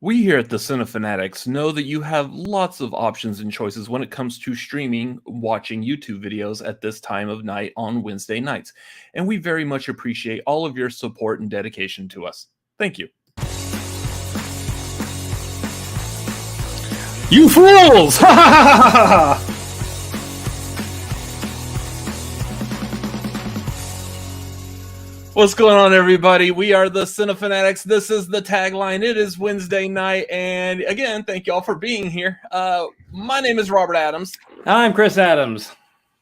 We here at the Cinefanatics know that you have lots of options and choices when it comes to streaming, watching YouTube videos at this time of night on Wednesday nights, and we very much appreciate all of your support and dedication to us. Thank you. You fools! Ha ha ha ha ha! What's going on, everybody? We are the Cinefanatics. This is the tagline. It is Wednesday night, and again, thank you all for being here. My name is Robert Adams. I'm Chris Adams.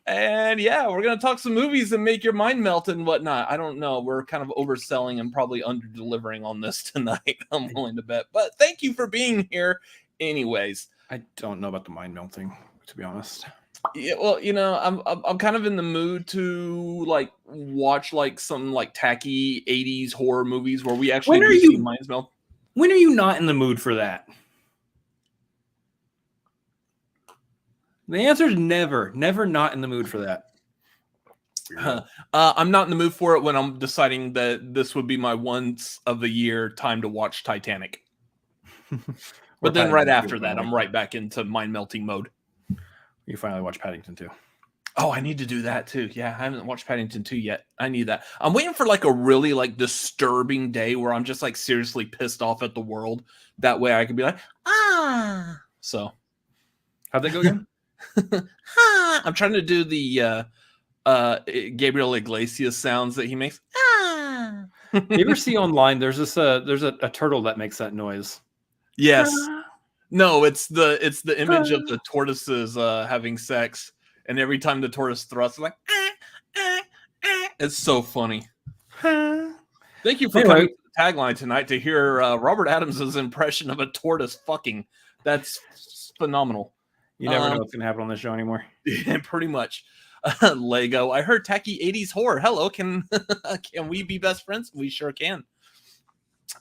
And yeah, we're going to talk some movies and make your mind melt and whatnot. I don't know. We're kind of overselling and probably under-delivering on this tonight, I'm willing to bet. But thank you for being here anyways. I don't know about the mind melting, to be honest. Yeah, well, you know, I'm kind of in the mood to like watch like some like tacky 80s horror movies where we actually see minds melt. When are you not in the mood for that? The answer is never not in the mood for that. I'm not in the mood for it when I'm deciding that this would be my once of the year time to watch Titanic. But then right after that, I'm right back into mind melting mode. You finally watch Paddington 2. Oh, I need to do that too. Yeah, I haven't watched Paddington 2 yet. I need that. I'm waiting for like a really like disturbing day where I'm just like seriously pissed off at the world. That way I can be like, ah. So How'd that go again? I'm trying to do the Gabriel Iglesias sounds that he makes. Ah. You ever see online there's a turtle that makes that noise? Yes. No, it's the image of the tortoises having sex, and every time the tortoise thrusts, like it's so funny. Thank you for coming to the tagline tonight to hear Robert Adams's impression of a tortoise fucking. That's phenomenal. You never know what's gonna happen on this show anymore. Yeah, pretty much. Lego. I heard tacky 80s horror. Hello, can we be best friends? We sure can.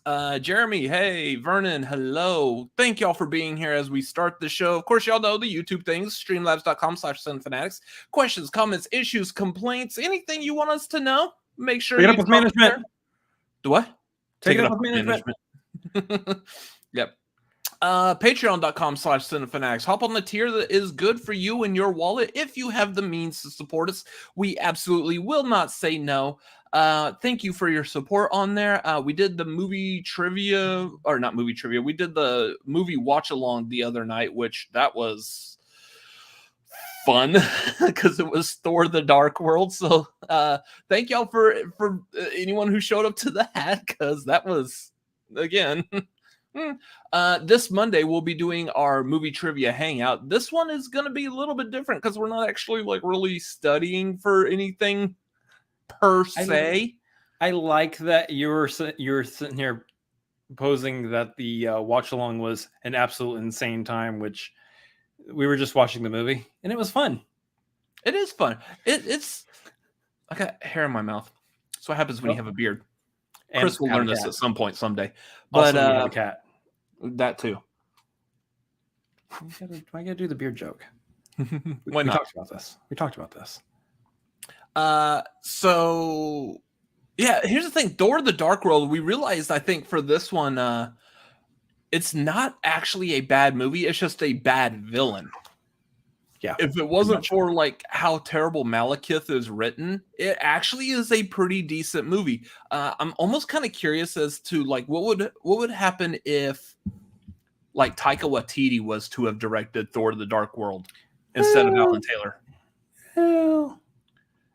Jeremy, hey, Vernon, hello. Thank y'all for being here as we start the show. Of course, y'all know the YouTube things, streamlabs.com/cinefanatics. Questions, comments, issues, complaints, anything you want us to know, make sure you up with management. Do what? Take it up with management. Yep. Patreon.com/cinefanatics. Hop on the tier that is good for you and your wallet if you have the means to support us. We absolutely will not say no. Thank you for your support on there. We did the movie trivia, or not movie trivia. We did the movie watch along the other night, which that was fun because it was Thor: The Dark World. So thank y'all for anyone who showed up to that, because that was, again, this Monday we'll be doing our movie trivia hangout. This one is going to be a little bit different because we're not actually like really studying for anything per se. I like that you're sitting here posing that the watch along was an absolute insane time, which we were just watching the movie and it was fun. It is fun. It's I got hair in my mouth. That's what happens when you have a beard. And Chris will learn this at some point someday. But also, you have a cat. That too. I gotta do the beard joke. Why not? We talked about this. So yeah, here's the thing. Thor: The Dark World, we realized, I think, for this one, it's not actually a bad movie, it's just a bad villain. Yeah. If it wasn't for like how terrible Malekith is written, it actually is a pretty decent movie. I'm almost kind of curious as to like what would happen if like Taika Waititi was to have directed Thor: The Dark World instead of Alan Taylor.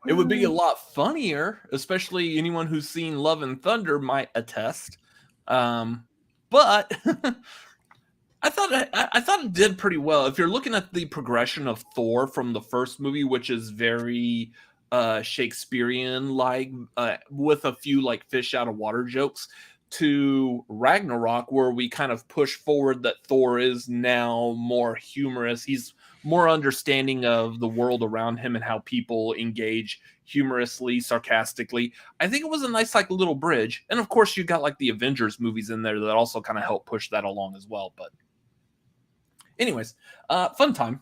It would be a lot funnier, especially anyone who's seen Love and Thunder might attest. But I thought it did pretty well. If you're looking at the progression of Thor from the first movie, which is very Shakespearean-like, with a few like fish out of water jokes, to Ragnarok, where we kind of push forward that Thor is now more humorous. He's more understanding of the world around him and how people engage humorously, sarcastically. I think it was a nice like little bridge. And of course you got like the Avengers movies in there that also kind of help push that along as well. But anyways, fun time.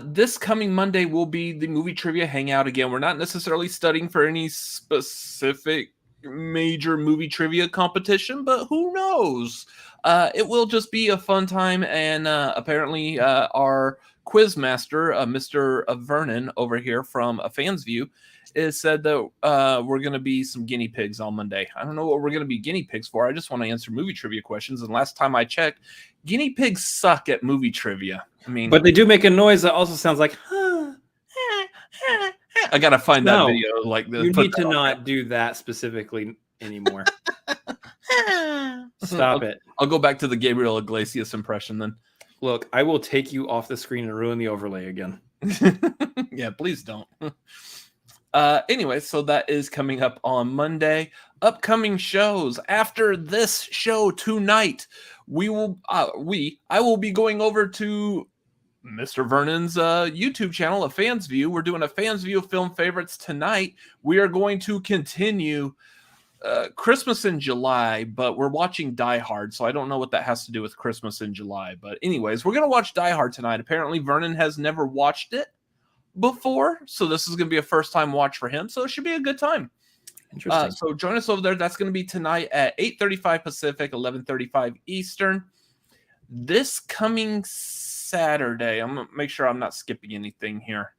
This coming Monday will be the movie trivia hangout again. We're not necessarily studying for any specific major movie trivia competition, but who knows? It will just be a fun time, and apparently our quiz master, Mr. Vernon over here from A Fan's View, is said that we're going to be some guinea pigs on Monday. I don't know what we're going to be guinea pigs for. I just want to answer movie trivia questions, and last time I checked, guinea pigs suck at movie trivia. I mean, but they do make a noise that also sounds like, I gotta find that video. Like this. You need to not do that specifically anymore. Stop it. I'll go back to the Gabriel Iglesias impression then. Look, I will take you off the screen and ruin the overlay again. Yeah, please don't. Anyway, so that is coming up on Monday. Upcoming shows after this show tonight, I will be going over to Mr. Vernon's YouTube channel, A Fan's View. We're doing A Fan's View of film favorites tonight. We are going to continue Christmas in July, but we're watching Die Hard, so I don't know what that has to do with Christmas in July. But anyways, we're going to watch Die Hard tonight. Apparently, Vernon has never watched it before, so this is going to be a first-time watch for him, so it should be a good time. Interesting. So join us over there. That's going to be tonight at 8:35 Pacific, 11:35 Eastern. This coming Saturday, I'm going to make sure I'm not skipping anything here.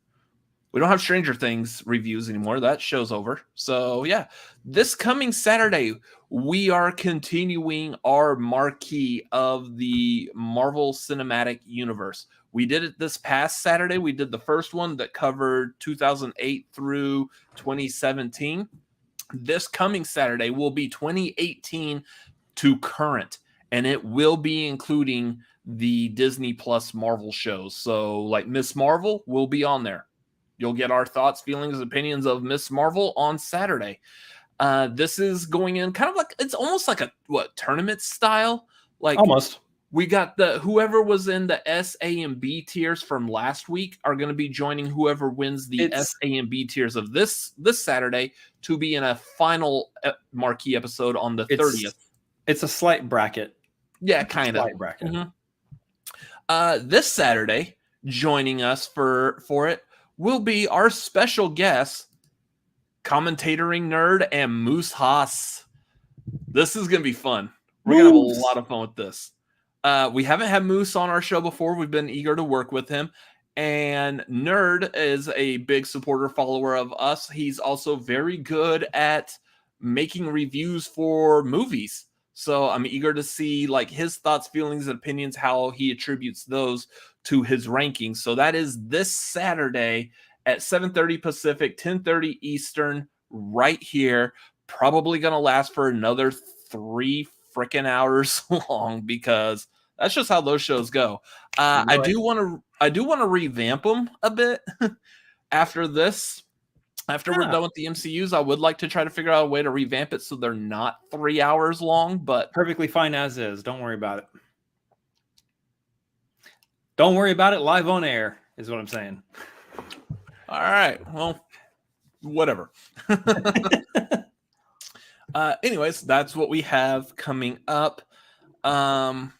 We don't have Stranger Things reviews anymore. That show's over. So, yeah, this coming Saturday, we are continuing our marquee of the Marvel Cinematic Universe. We did it this past Saturday. We did the first one that covered 2008 through 2017. This coming Saturday will be 2018 to current, and it will be including the Disney Plus Marvel shows. So, like Miss Marvel will be on there. You'll get our thoughts, feelings, opinions of Miss Marvel on Saturday. This is going in kind of like, it's almost like a tournament style. Like almost. We got whoever was in the S, A, and B tiers from last week are going to be joining whoever wins the S, A, and B tiers of this Saturday to be in a final marquee episode on the 30th. It's a slight bracket. Yeah, kind of. Slight bracket. Mm-hmm. This Saturday, joining us for it will be our special guest, Commentatoring Nerd and Moose Haas. This is going to be fun. We're going to have a lot of fun with this. We haven't had Moose on our show before. We've been eager to work with him. And Nerd is a big supporter, follower of us. He's also very good at making reviews for movies. So I'm eager to see like his thoughts, feelings, and opinions, how he attributes those to his rankings. So that is this Saturday at 7:30 Pacific, 10:30 Eastern, right here. Probably going to last for another 3 freaking hours long because that's just how those shows go. I do want to revamp them a bit after this. After we're done with the MCUs, I would like to try to figure out a way to revamp it so they're not 3 hours long, but perfectly fine as is. Don't worry about it. Don't worry about it live on air is what I'm saying. All right. Well, whatever. Anyways, that's what we have coming up. I'll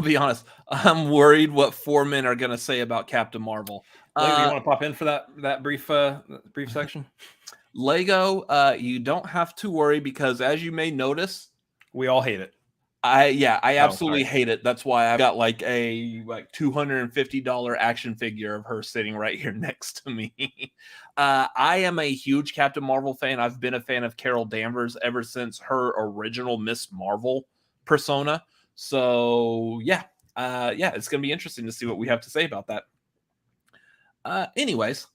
be honest. I'm worried what 4 men are going to say about Captain Marvel. Lego, you want to pop in for that brief section? Lego, you don't have to worry because, as you may notice, we all hate it. I absolutely hate it. That's why I've got like a $250 action figure of her sitting right here next to me. I am a huge Captain Marvel fan. I've been a fan of Carol Danvers ever since her original Miss Marvel persona. So yeah, it's gonna be interesting to see what we have to say about that. Anyways,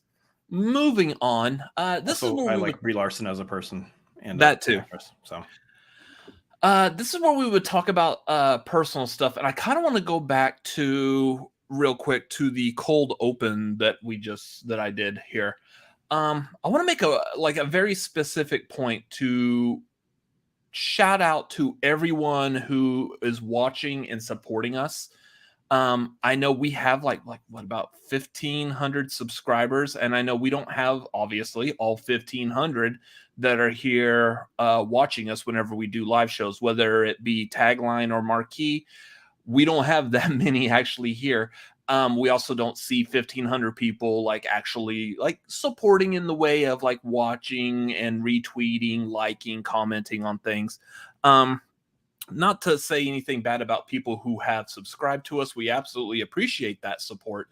moving on. This is where I like Brie Larson as a person, and that too. Actress, so. This is where we would talk about personal stuff, and I kind of want to go back to real quick to the cold open that I did here. I want to make a very specific point to shout out to everyone who is watching and supporting us. I know we have like about 1,500 subscribers, and I know we don't have obviously all 1,500 that are here watching us whenever we do live shows, whether it be Tagline or Marquee. We don't have that many actually here. We also don't see 1,500 people like actually like supporting in the way of like watching and retweeting, liking, commenting on things. Not to say anything bad about people who have subscribed to us. We absolutely appreciate that support.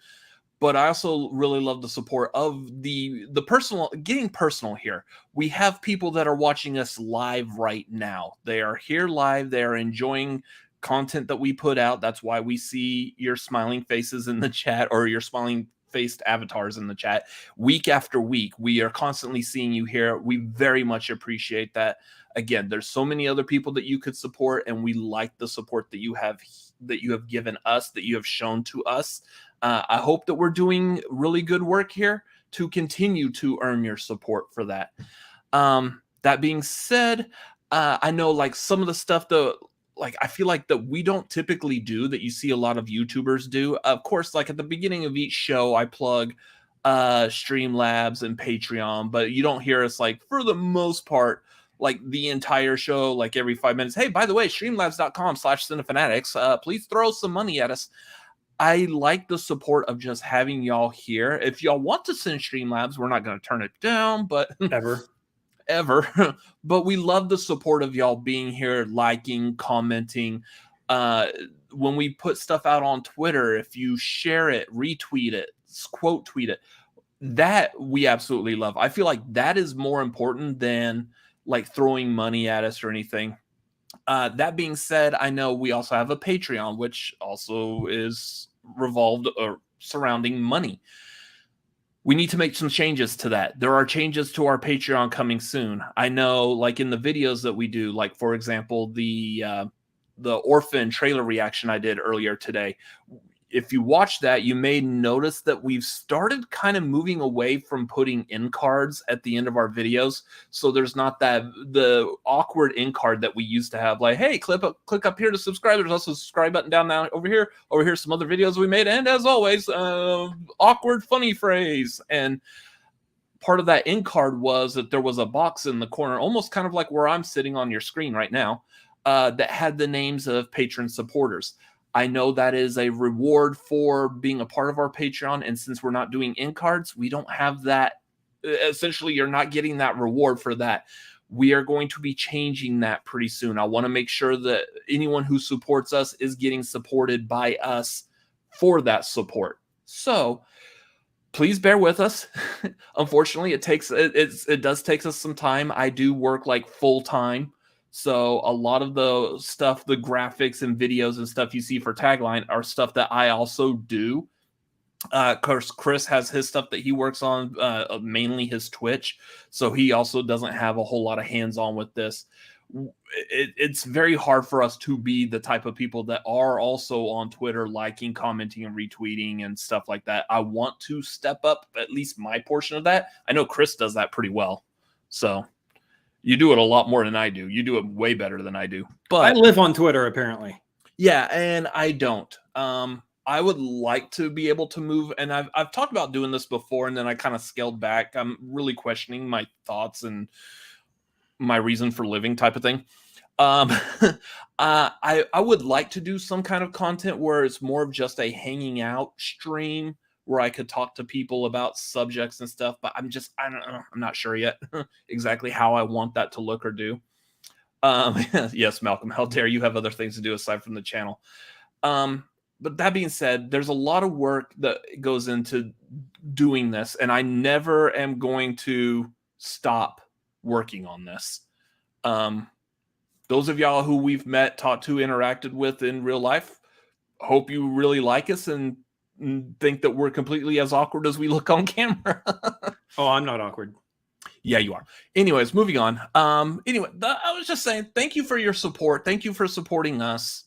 But I also really love the support of the personal, getting personal here. We have people that are watching us live right now. They are here live. They are enjoying content that we put out. That's why we see your smiling faces in the chat, or your smiling faced avatars in the chat week after week. We are constantly seeing you here. We very much appreciate that. Again, there's so many other people that you could support, and we like the support that you have given us, that you have shown to us. I hope that we're doing really good work here to continue to earn your support for that. That being said, I know like some of the stuff that like I feel like that we don't typically do that you see a lot of YouTubers do. Of course, like at the beginning of each show, I plug Streamlabs and Patreon, but you don't hear us like for the most part like the entire show, like every 5 minutes. Hey, by the way, streamlabs.com/cinefanatics. Please throw some money at us. I like the support of just having y'all here. If y'all want to send Streamlabs, we're not going to turn it down, but ever. But we love the support of y'all being here, liking, commenting. When we put stuff out on Twitter, if you share it, retweet it, quote tweet it, that we absolutely love. I feel like that is more important than like throwing money at us or anything. That being said, I know we also have a Patreon, which also is revolved or surrounding money. We need to make some changes to that. There are changes to our Patreon coming soon. I know, like in the videos that we do, like for example, the Orphan trailer reaction I did earlier today. If you watch that, you may notice that we've started kind of moving away from putting end cards at the end of our videos. So there's not the awkward end card that we used to have, like, hey, click up here to subscribe. There's also a subscribe button down over here. Over here, some other videos we made. And as always, awkward funny phrase. And part of that end card was that there was a box in the corner, almost kind of like where I'm sitting on your screen right now, that had the names of patron supporters. I know that is a reward for being a part of our Patreon. And since we're not doing end cards, we don't have that. Essentially, you're not getting that reward for that. We are going to be changing that pretty soon. I want to make sure that anyone who supports us is getting supported by us for that support. So please bear with us. Unfortunately, it does take us some time. I do work like full time. So a lot of the stuff, the graphics and videos and stuff you see for Tagline are stuff that I also do. Of course, Chris has his stuff that he works on, mainly his Twitch. So he also doesn't have a whole lot of hands-on with this. It's very hard for us to be the type of people that are also on Twitter, liking, commenting, and retweeting and stuff like that. I want to step up at least my portion of that. I know Chris does that pretty well. So you do it a lot more than I do. You do it way better than I do. But I live on Twitter, apparently. Yeah, and I don't. I would like to be able to move, and I've talked about doing this before, and then I kind of scaled back. I'm really questioning my thoughts and my reason for living type of thing. I would like to do some kind of content where it's more of just a hanging out stream, where I could talk to people about subjects and stuff, but I don't know. I'm not sure yet exactly how I want that to look or do. Yes, Malcolm, how dare you have other things to do aside from the channel. But that being said, there's a lot of work that goes into doing this, and I never am going to stop working on this. Those of y'all who we've met, talked to, interacted with in real life, hope you really like us and think that we're completely as awkward as we look on camera. Oh, I'm not awkward. Yeah, you are. Anyways, moving on. Anyway, I was just saying, thank you for your support. Thank you for supporting us.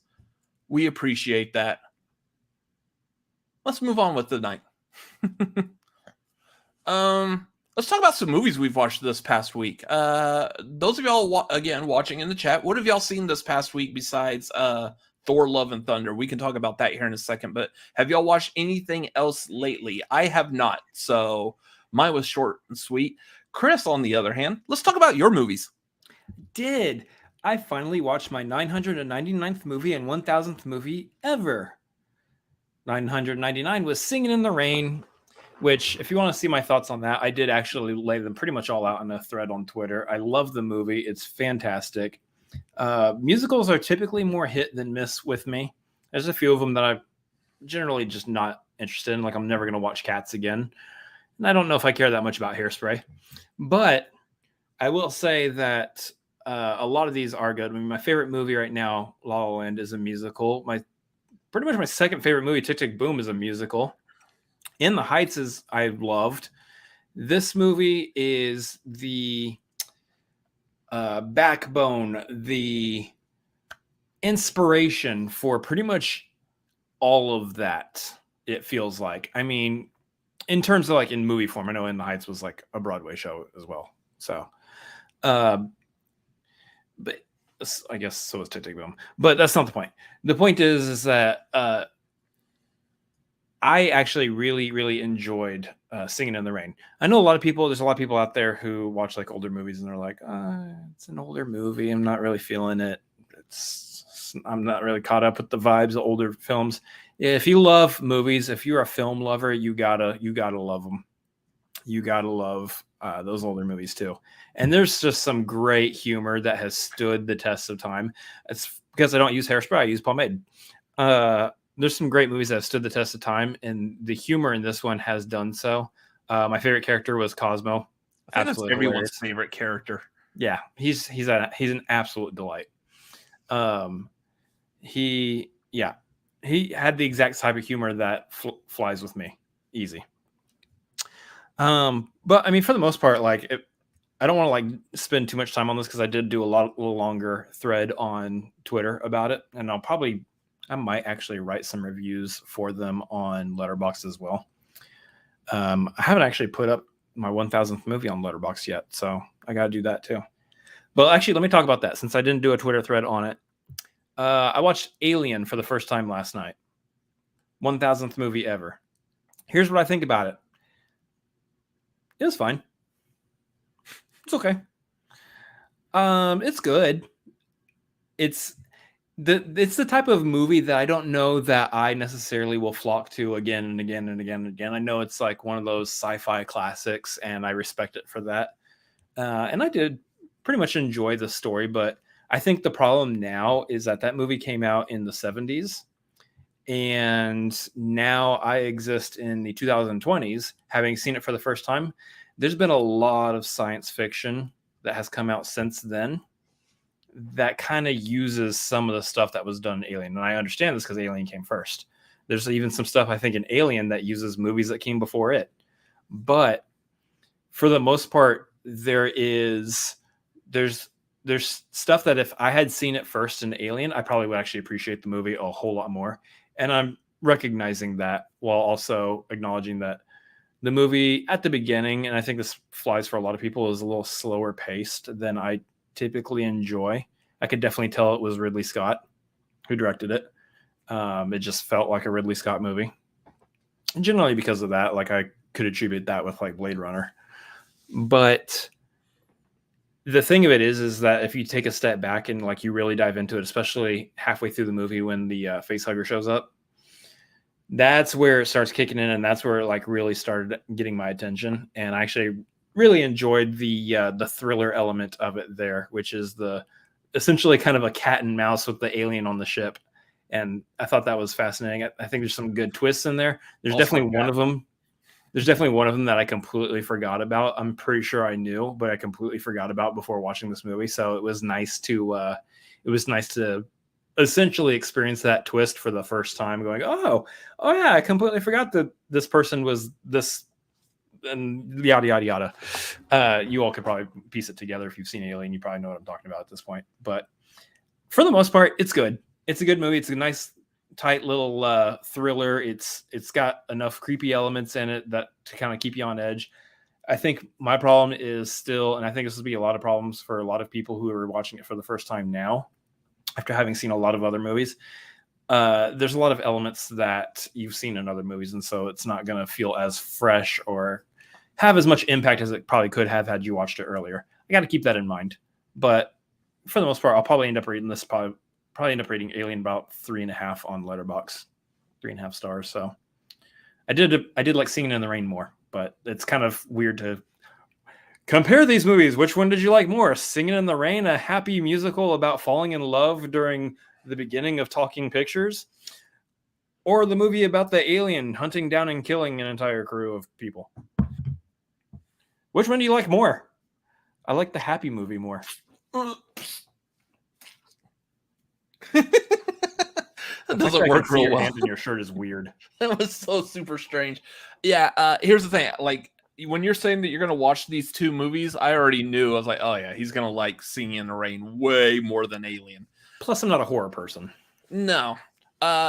We appreciate that. Let's move on with the night. Let's talk about some movies we've watched this past week. Those of y'all, again, watching in the chat, what have y'all seen this past week besides Thor, Love, and Thunder? We can talk about that here in a second, but have y'all watched anything else lately? I have not, so mine was short and sweet. Chris, on the other hand, let's talk about your movies. I finally watched my 999th movie and 1000th movie ever. 999 was Singing in the Rain, which, if you want to see my thoughts on that, I did actually lay them pretty much all out in a thread on Twitter. I love the movie. It's fantastic. Musicals are typically more hit than miss with me. There's a few of them that I'm generally just not interested in. Like, I'm never going to watch Cats again. And I don't know if I care that much about Hairspray. But I will say that a lot of these are good. I mean, my favorite movie right now, La La Land, is a musical. Pretty much my second favorite movie, Tick, Tick, Boom, is a musical. In the Heights I loved. This movie is the backbone, the inspiration for pretty much all of that, it feels like. I mean, in terms of like in movie form, I know In the Heights was like a Broadway show as well. So, but I guess so is Tick, Tick, Boom. But that's not the point. The point is that I actually really, really enjoyed Singing in the Rain. I know there's a lot of people out there who watch like older movies and they're like, it's an older movie. I'm not really feeling it. I'm not really caught up with the vibes of older films. If you love movies, if you're a film lover, you gotta love them. You gotta love those older movies too. And there's just some great humor that has stood the test of time. It's because I don't use Hairspray, I use pomade. There's some great movies that have stood the test of time, and the humor in this one has done so. My favorite character was Cosmo. I think that's everyone's favorite character. Yeah, he's an absolute delight. He had the exact type of humor that flies with me, easy. But I mean, for the most part, like I don't want to like spend too much time on this because I did do a little longer thread on Twitter about it, and I might actually write some reviews for them on Letterboxd as well. I haven't actually put up my 1000th movie on Letterboxd yet, so I got to do that too. But actually, let me talk about that since I didn't do a Twitter thread on it. I watched Alien for the first time last night. 1000th movie ever. Here's what I think about it. It was fine. It's okay. It's good. It's the type of movie that I don't know that I necessarily will flock to again and again and again and again. I know it's like one of those sci-fi classics, and I respect it for that. And I did pretty much enjoy the story, but I think the problem now is that movie came out in the 70s, and now I exist in the 2020s, having seen it for the first time. There's been a lot of science fiction that has come out since then that kind of uses some of the stuff that was done in Alien. And I understand this because Alien came first. There's even some stuff I think in Alien that uses movies that came before it. But for the most part, there's stuff that if I had seen it first in Alien, I probably would actually appreciate the movie a whole lot more. And I'm recognizing that while also acknowledging that the movie at the beginning, and I think this flies for a lot of people, is a little slower paced than I typically enjoy. I could definitely tell it was Ridley Scott who directed it. It just felt like a Ridley Scott movie. And generally because of that, like I could attribute that with like Blade Runner. But the thing of it is that if you take a step back and like you really dive into it, especially halfway through the movie when the facehugger shows up, that's where it starts kicking in, and that's where it like really started getting my attention. And I actually really enjoyed the thriller element of it there, which is essentially kind of a cat and mouse with the alien on the ship. And I thought that was fascinating. I think there's some good twists in there. There's definitely one of them. There's definitely one of them that I completely forgot about. I'm pretty sure I knew, but I completely forgot about before watching this movie. So it was nice to essentially experience that twist for the first time, going, oh yeah, I completely forgot that this person was this, and yada yada yada. You all could probably piece it together if you've seen Alien. You probably know what I'm talking about at this point. But for the most part, it's good. It's a good movie. It's a nice, tight little thriller. It's got enough creepy elements in it that to kind of keep you on edge. I think my problem is still, and I think this will be a lot of problems for a lot of people who are watching it for the first time now, after having seen a lot of other movies. There's a lot of elements that you've seen in other movies, and so it's not going to feel as fresh or have as much impact as it probably could have had you watched it earlier. I got to keep that in mind. But for the most part, I'll probably end up reading this. Probably end up rating Alien about 3.5 on Letterboxd. 3.5 stars. So I did like Singing in the Rain more, but it's kind of weird to compare these movies. Which one did you like more? Singing in the Rain, a happy musical about falling in love during the beginning of talking pictures, or the movie about the alien hunting down and killing an entire crew of people? Which one do you like more? I like the happy movie more. That doesn't work real well. Hand in your shirt is weird. That was so super strange. Yeah, here's the thing. Like, when you're saying that you're going to watch these two movies, I already knew. I was like, oh yeah, he's going to like Singing in the Rain way more than Alien. Plus, I'm not a horror person. No.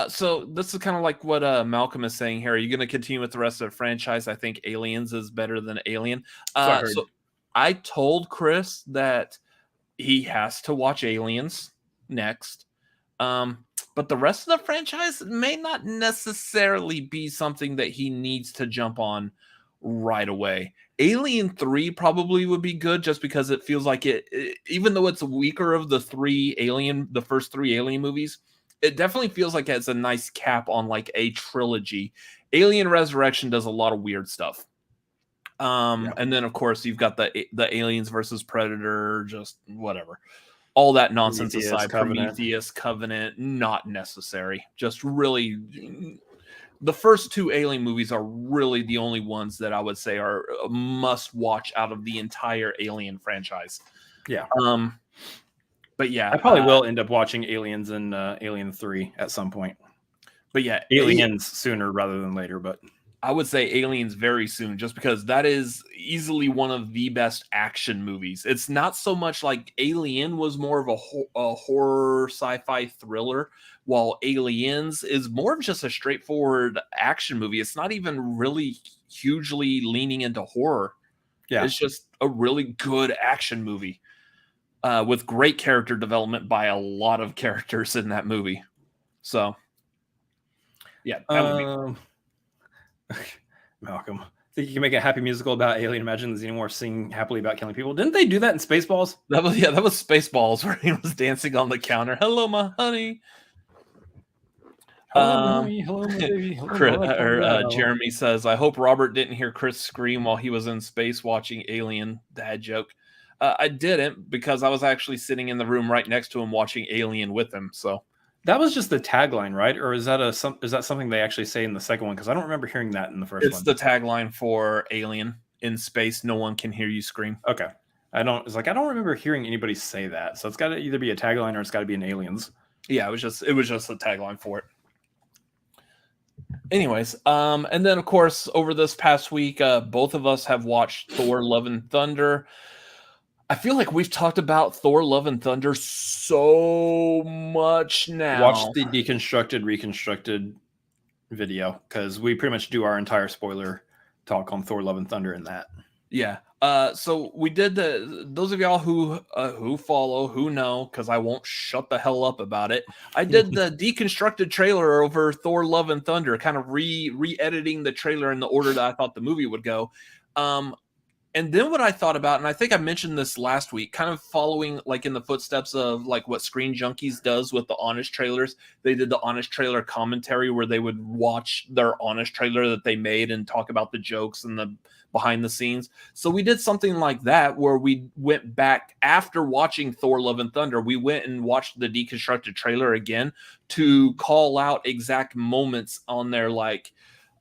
So this is kind of like what Malcolm is saying here. Are you going to continue with the rest of the franchise? I think Aliens is better than Alien. So I told Chris that he has to watch Aliens next. But the rest of the franchise may not necessarily be something that he needs to jump on right away. Alien 3 probably would be good just because it feels like it even though it's weaker of the first three Alien movies, it definitely feels like it's a nice cap on like a trilogy. Alien Resurrection does a lot of weird stuff. And then of course you've got the Aliens versus Predator, just whatever. All that nonsense aside, Prometheus, Covenant, not necessary. Just really, the first two Alien movies are really the only ones that I would say are a must watch out of the entire Alien franchise. Yeah. But yeah, I probably will end up watching Aliens and Alien 3 at some point. But yeah, Aliens sooner rather than later. But I would say Aliens very soon, just because that is easily one of the best action movies. It's not so much like Alien was more of a horror sci-fi thriller, while Aliens is more of just a straightforward action movie. It's not even really hugely leaning into horror. Yeah, it's just a really good action movie with great character development by a lot of characters in that movie. So, yeah, that would be. Malcolm, think you can make a happy musical about Alien? Imagine Xenomorph singing happily about killing people. Didn't they do that in Spaceballs? That was Spaceballs, where he was dancing on the counter. Hello, my honey. Hello, my baby. Hello, Jeremy says, I hope Robert didn't hear Chris scream while he was in space watching Alien. Dad joke. I didn't, because I was actually sitting in the room right next to him watching Alien with him. So that was just the tagline, right? Or is that something they actually say in the second one? Because I don't remember hearing that in the first one. It's the tagline for Alien: in space, no one can hear you scream. Okay. I don't remember hearing anybody say that. So it's got to either be a tagline or it's got to be in Aliens. Yeah, it was just a tagline for it. Anyways, and then of course over this past week, both of us have watched Thor: Love and Thunder. I feel like we've talked about Thor: Love and Thunder so much now. Watch the deconstructed, reconstructed video, because we pretty much do our entire spoiler talk on Thor: Love and Thunder in that. Yeah. So we did those of y'all who follow, who know, because I won't shut the hell up about it. I did the deconstructed trailer over Thor: Love and Thunder, kind of re-editing the trailer in the order that I thought the movie would go. And then what I thought about, and I think I mentioned this last week, kind of following like in the footsteps of like what Screen Junkies does with the Honest trailers. They did the Honest trailer commentary where they would watch their Honest trailer that they made and talk about the jokes and the behind the scenes. So we did something like that where we went back after watching Thor: Love and Thunder. We went and watched the deconstructed trailer again to call out exact moments on there, like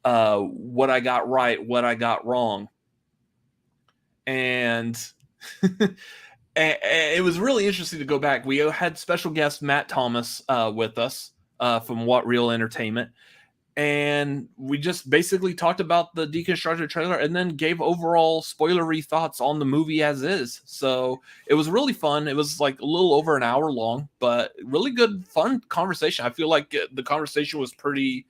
what I got right, what I got wrong. And it was really interesting to go back. We had special guest Matt Thomas with us from What Real Entertainment. And we just basically talked about the deconstructed trailer and then gave overall spoilery thoughts on the movie as is. So it was really fun. It was like a little over an hour long, but really good, fun conversation. I feel like the conversation was pretty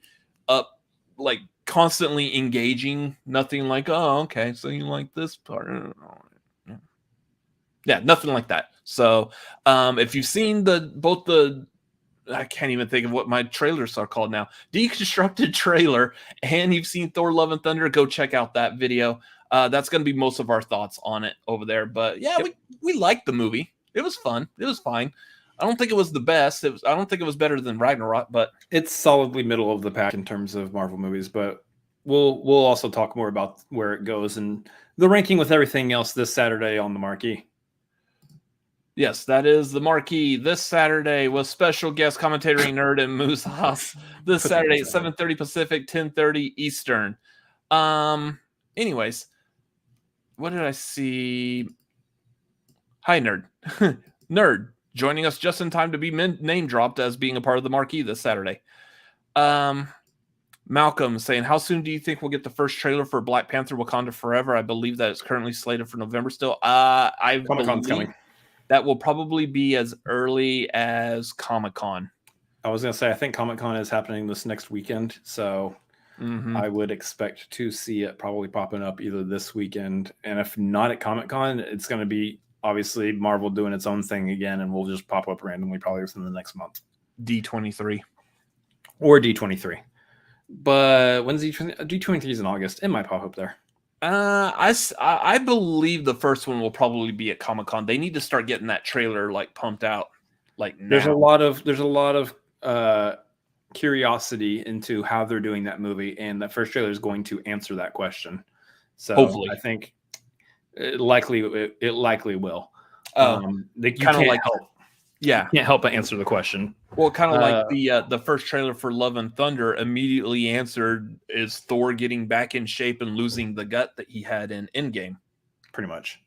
like constantly engaging. Nothing like, oh, okay, so you like this part. Yeah, nothing like that. So if you've seen both the I can't even think of what my trailers are called now, deconstructed trailer, and you've seen Thor: Love and Thunder, go check out that video. That's going to be most of our thoughts on it over there. But yeah, we liked the movie. It was fun. It was fine. I don't think it was the best. I don't think it was better than Ragnarok, but it's solidly middle of the pack in terms of Marvel movies. But we'll also talk more about where it goes and the ranking with everything else this Saturday on the marquee. Yes, that is the marquee this Saturday with special guest Commentatoring Nerd and Moose Haas this Saturday at 7:30 Pacific, 10:30 Eastern. Anyways, what did I see? Hi, Nerd. Nerd joining us just in time to be name dropped as being a part of the marquee this Saturday. Malcolm saying, how soon do you think we'll get the first trailer for Black Panther Wakanda Forever? I believe that it's currently slated for November still. Comic-Con's coming. That will probably be as early as Comic-Con. I was going to say, I think Comic-Con is happening this next weekend, so I would expect to see it probably popping up either this weekend, and if not at Comic-Con, it's going to be obviously Marvel doing its own thing again, and we'll just pop up randomly probably within the next month. D23. Or D23. But when's D23 is in August. It might pop up there. I believe the first one will probably be at Comic-Con. They need to start getting that trailer like pumped out like now. There's a lot of curiosity into how they're doing that movie, and that first trailer is going to answer that question. So hopefully, I think it likely will. They kind of like help. Yeah, can't help but answer the question. Well, kind of like the first trailer for Love and Thunder immediately answered is Thor getting back in shape and losing the gut that he had in Endgame, pretty much.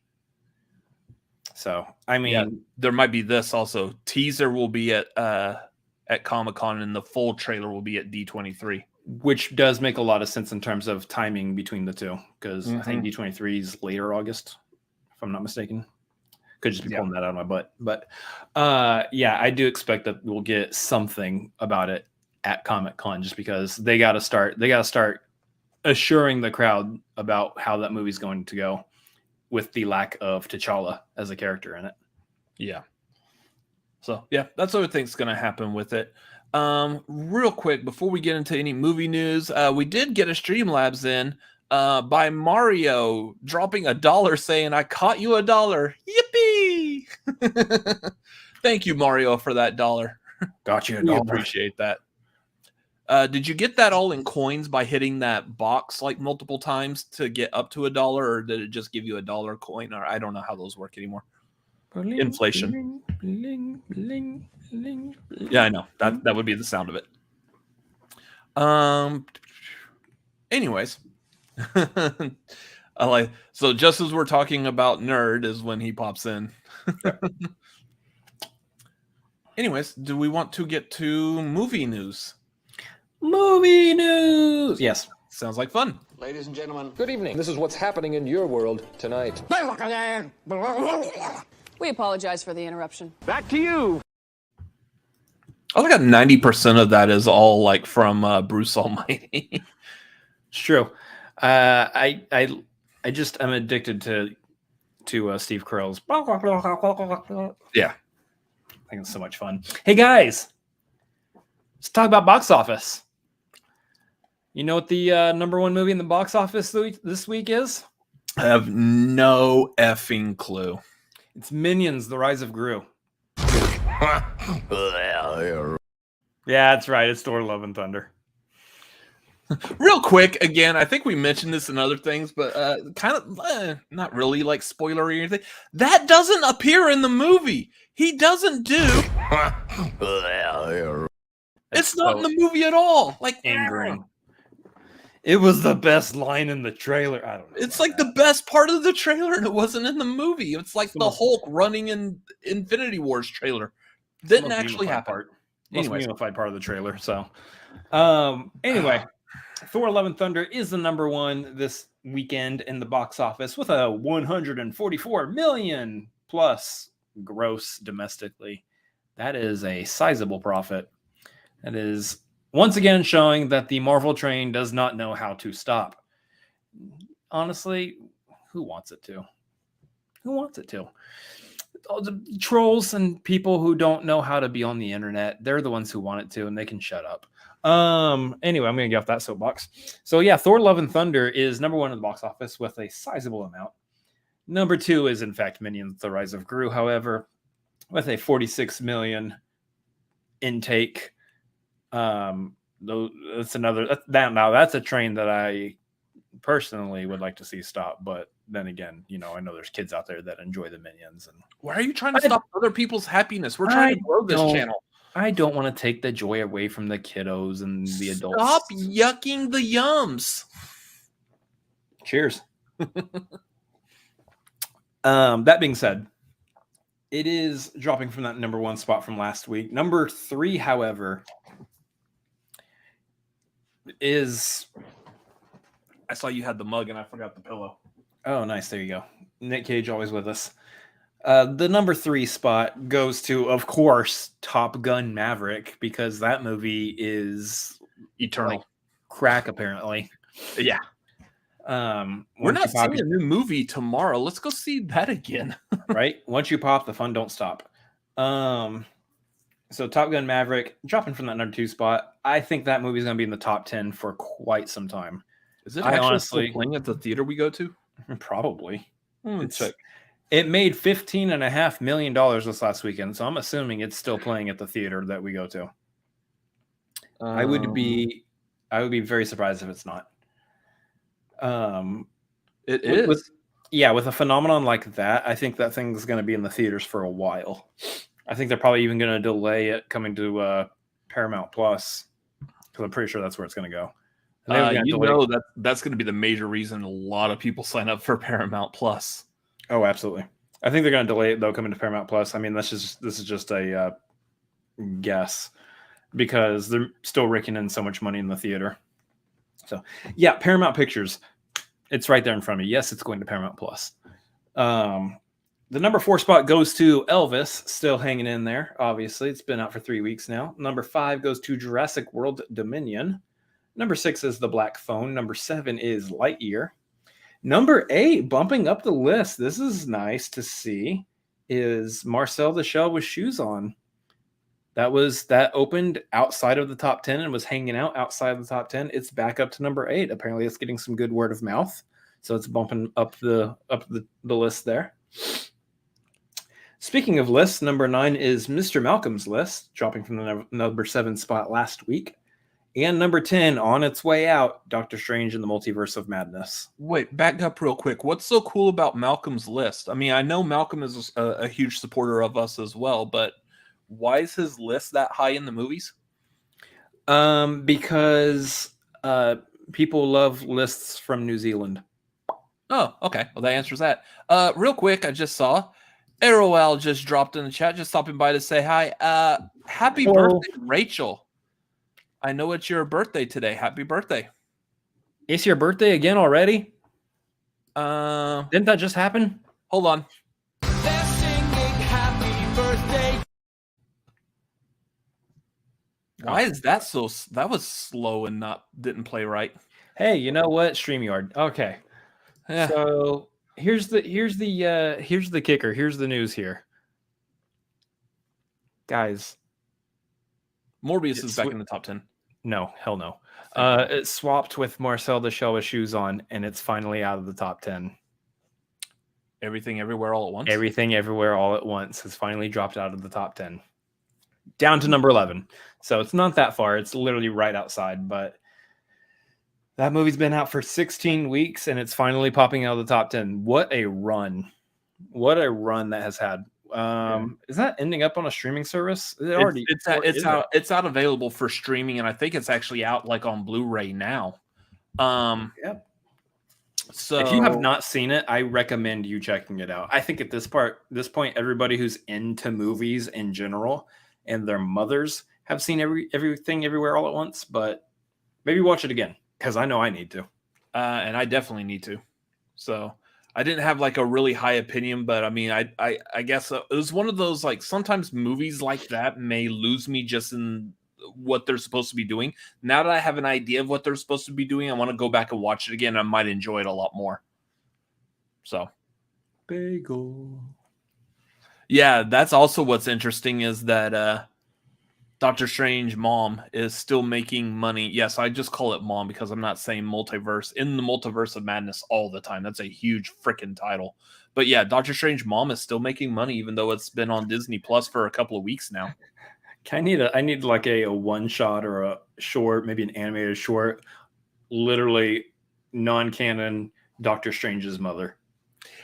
So I mean, there might be this also. Teaser will be at Comic-Con, and the full trailer will be at D23, which does make a lot of sense in terms of timing between the two, because I think D23 is later August, if I'm not mistaken. Could just be pulling that out of my butt, but I do expect that we'll get something about it at Comic-Con, just because they got to start assuring the crowd about how that movie's going to go, with the lack of T'Challa as a character in it. Yeah. So that's what I think is going to happen with it. Real quick before we get into any movie news, we did get a Streamlabs in by Mario dropping $1 saying, I caught you $1. Yippee! Thank you, Mario, for that $1. Got you $1. We appreciate that. Did you get that all in coins by hitting that box like multiple times to get up to $1, or did it just give you $1 coin? Or I don't know how those work anymore. Inflation. Bling, bling, bling, bling. Yeah, I know. That would be the sound of it. Anyways. So just as we're talking about Nerd is when he pops in. Anyways, do we want to get to movie news? Movie news! Yes. Sounds like fun. Ladies and gentlemen, good evening. This is what's happening in your world tonight. We apologize for the interruption. Back to you. I got 90% of that is all like from Bruce Almighty. It's true. I'm addicted to Steve Carell's. Yeah, I think it's so much fun. Hey guys, let's talk about box office. You know what the #1 movie in the box office this week is? I have no effing clue. It's Minions: The Rise of Gru. Yeah, that's right. It's Thor: Love and Thunder. Real quick, again, I think we mentioned this in other things, but kind of not really like spoilery or anything. That doesn't appear in the movie. He doesn't do. It's not in the movie at all. Like angering. It was the best line in the trailer. I don't know. It's like the best part of the trailer, and it wasn't in the movie. It's like the Hulk running in Infinity Wars trailer. Didn't actually happen. Anyway, unified part of the trailer. So, anyway, Thor: Love and Thunder is the #1 this weekend in the box office with a 144 million plus gross domestically. That is a sizable profit. That is once again showing that the Marvel train does not know how to stop. Honestly, who wants it to? Who wants it to? All the trolls and people who don't know how to be on the internet, they're the ones who want it to, and they can shut up. Anyway, I'm going to get off that soapbox. So yeah, Thor: Love and Thunder is #1 in the box office with a sizable amount. #2 is, in fact, Minions: The Rise of Gru. However, with a 46 million intake. That's another that's a train that I personally would like to see stop, but then again, I know there's kids out there that enjoy the Minions. And why are you trying to stop other people's happiness? We're trying to grow this channel. I don't want to take the joy away from the kiddos and the adults. Stop yucking the yums. Cheers. That being said, it is dropping from that number 1 spot from last week. Number 3, however, is... I saw you had the mug and I forgot the pillow. Oh, nice. There you go. Nick Cage always with us. The number 3 spot goes to, of course, Top Gun Maverick, because that movie is eternal crack, apparently. Yeah. We're not seeing a new movie tomorrow. Let's go see that again. Right? Once you pop, the fun don't stop. So Top Gun Maverick, dropping from that number 2 spot. I think that movie is going to be in the top 10 for quite some time. Is it actually still playing at the theater we go to? Probably. It made $15.5 million this last weekend, so I'm assuming it's still playing at the theater that we go to. I would be very surprised if it's not. It is. With a phenomenon like that, I think that thing's going to be in the theaters for a while. I think they're probably even going to delay it coming to Paramount Plus, because I'm pretty sure that's where it's going to go. That's going to be the major reason a lot of people sign up for Paramount Plus. Oh, absolutely. I think they're going to delay it though, coming to Paramount Plus. I mean, this is just a guess, because they're still raking in so much money in the theater. So, yeah, Paramount Pictures, it's right there in front of me. Yes, it's going to Paramount Plus. The number 4 spot goes to Elvis, still hanging in there. Obviously, it's been out for 3 weeks now. Number 5 goes to Jurassic World Dominion. Number 6 is The Black Phone. Number 7 is Lightyear. Number 8, bumping up the list, this is nice to see, is Marcel the Shell with Shoes On. That opened outside of the top 10 and was hanging out outside of the top 10. It's back up to number 8. Apparently, it's getting some good word of mouth, so it's bumping up the list there. Speaking of lists, number 9 is Mr. Malcolm's List, dropping from the number 7 spot last week. And number 10, on its way out, Doctor Strange in the Multiverse of Madness. Wait, back up real quick. What's so cool about Malcolm's List? I mean, I know Malcolm is a huge supporter of us as well, but why is his list that high in the movies? Because people love lists from New Zealand. Oh, okay. Well, that answers that. Real quick, I just saw Errolowl just dropped in the chat, just stopping by to say hi. Happy birthday, Rachel. I know it's your birthday today. Happy birthday. It's your birthday again already? Didn't that just happen? Hold on. They're singing happy birthday. Why is that so? That was slow and didn't play right. Hey, you know what? StreamYard. Okay. Yeah. So here's the kicker. Here's the news here. Guys. Morbius is back in the top 10. No, hell no. It swapped with Marcel the Shell with Shoes On, and it's finally out of the top 10. Everything Everywhere All at Once? Everything Everywhere All at Once has finally dropped out of the top 10. Down to number 11. So it's not that far. It's literally right outside, but that movie's been out for 16 weeks, and it's finally popping out of the top 10. What a run. What a run that has had. Is that ending up on a streaming service? It's out available for streaming, and I think it's actually out like on Blu-ray now. Yep. So if you have not seen it, I recommend you checking it out. I think at this point, everybody who's into movies in general and their mothers have seen everything Everywhere All at Once, but maybe watch it again, because I know I need to. And I definitely need to. So I didn't have like a really high opinion, but I mean, I guess it was one of those, like, sometimes movies like that may lose me just in what they're supposed to be doing. Now that I have an idea of what they're supposed to be doing, I want to go back and watch it again. I might enjoy it a lot more. So, bagel. Yeah, that's also what's interesting is that Doctor Strange mom is still making money. Yes, I just call it mom because I'm not saying multiverse. In the multiverse of madness all the time. That's a huge freaking title. But yeah, Doctor Strange mom is still making money, even though it's been on Disney Plus for a couple of weeks now. I need like a one shot or a short, maybe an animated short, literally non-canon Doctor Strange's mother.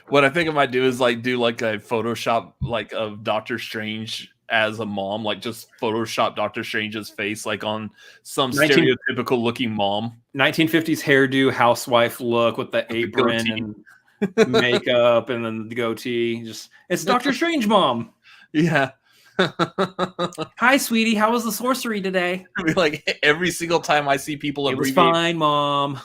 What I think I might do is do a Photoshop of Doctor Strange as a mom, just Photoshop Doctor Strange's face on some stereotypical looking mom. 1950s hairdo, housewife look with the apron and makeup and then the goatee. It's Doctor Strange mom. Yeah. Hi, sweetie. How was the sorcery today? Every single time I see people it was fine, mom.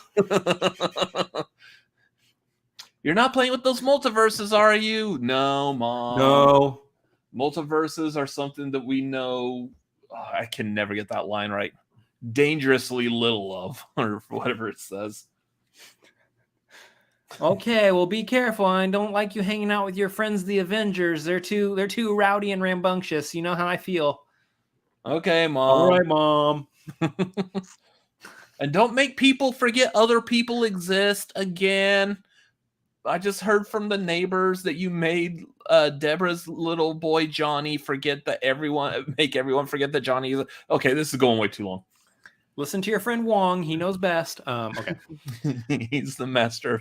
You're not playing with those multiverses, are you? No, mom. No. Multiverses are something that we know. Oh, I can never get that line right. Dangerously little of, or whatever it says. Okay, well, be careful. I don't like you hanging out with your friends, the Avengers. They're too rowdy and rambunctious. You know how I feel. Okay, mom. All right, mom. And don't make people forget other people exist again. I just heard from the neighbors that you made Deborah's little boy Johnny make everyone forget that Johnny is. Okay, this is going way too long. Listen to your friend Wong. He knows best. Okay. He's the master.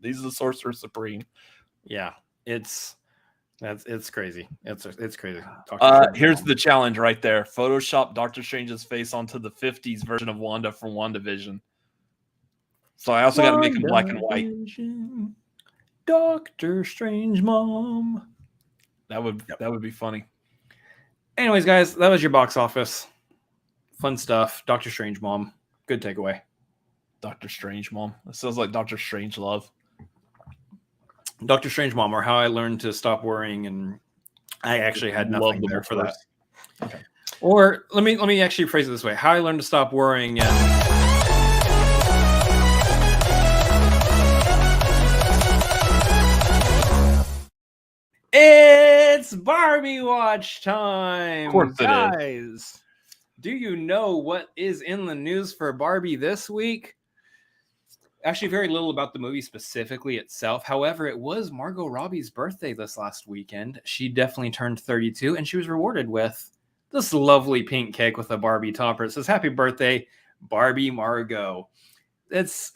He's the sorcerer supreme. Yeah, it's crazy. It's crazy. Here's the challenge right there. Photoshop Doctor Strange's face onto the 50s version of Wanda from WandaVision. So I also got to make him black and white. Doctor Strange mom. That would be funny. Anyways, guys, that was your box office. Fun stuff. Doctor Strange mom. Good takeaway. Doctor Strange mom. It sounds like Doctor Strange love. Doctor Strange mom, or how I learned to stop worrying, and I actually had nothing there for that. Okay. Or let me actually phrase it this way: how I learned to stop worrying and. It's Barbie watch time. Of course it is. Do you know what is in the news for Barbie this week? Actually, very little about the movie specifically itself. However, it was Margot Robbie's birthday this last weekend. She definitely turned 32, and she was rewarded with this lovely pink cake with a Barbie topper. It says, "Happy birthday, Barbie Margot." It's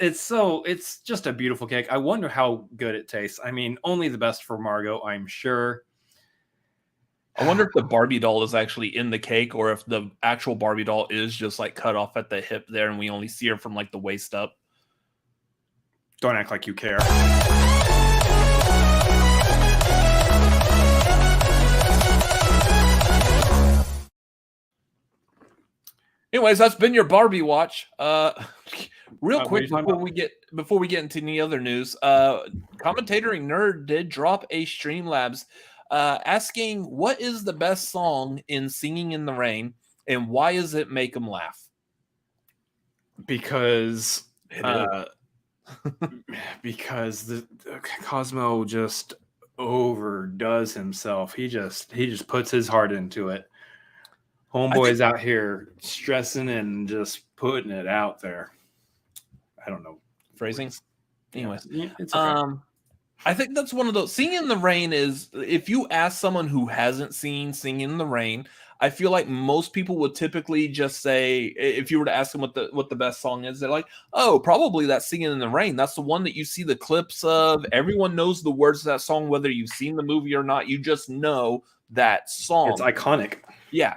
just a beautiful cake. I wonder how good it tastes. I mean, only the best for Margot, I'm sure. I wonder if the Barbie doll is actually in the cake, or if the actual Barbie doll is just cut off at the hip there, and we only see her from the waist up. Don't act like you care. Anyways, that's been your Barbie watch. Real quick before we get into any other news, Commentating Nerd did drop a Streamlabs asking what is the best song in Singing in the Rain and why does it make them laugh? Because the Cosmo just overdoes himself. He just puts his heart into it. Homeboy's out here stressing and just putting it out there. I don't know phrasing. Anyways, it's okay. I think that's one of those. Singing in the Rain is, if you ask someone who hasn't seen Singing in the Rain, I feel like most people would typically just say, if you were to ask them what the best song is, they're like, oh, probably that's Singing in the Rain. That's the one that you see the clips of. Everyone knows the words of that song, whether you've seen the movie or not. You just know that song. It's iconic. Yeah.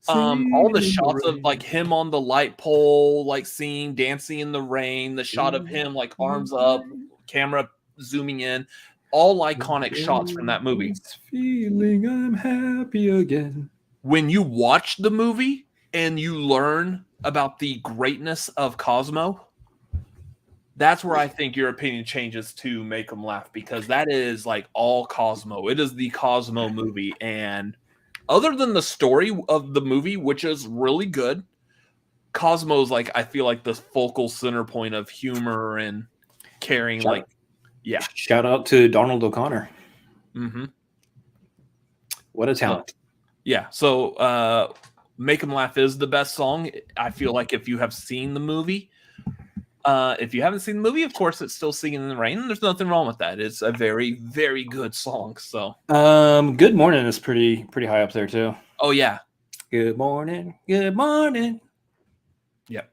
All the shots of him on the light pole, singing, dancing in the rain, the shot of him arms up, camera zooming in, all iconic shots from that movie. Feeling I'm happy again. When you watch the movie and you learn about the greatness of Cosmo, that's where I think your opinion changes to make them laugh, because that is all Cosmo. It is the Cosmo movie, and other than the story of the movie, which is really good, Cosmo's I feel like the focal center point of humor and caring. Shout out to Donald O'Connor. Mm-hmm. What a talent. Yeah. So Make 'Em Laugh is the best song. I feel like if you have seen the movie, if you haven't seen the movie, of course, it's still Singing in the Rain. There's nothing wrong with that. It's a very, very good song. So, Good Morning is pretty high up there too. oh yeah, Good morning, good morning. yeah.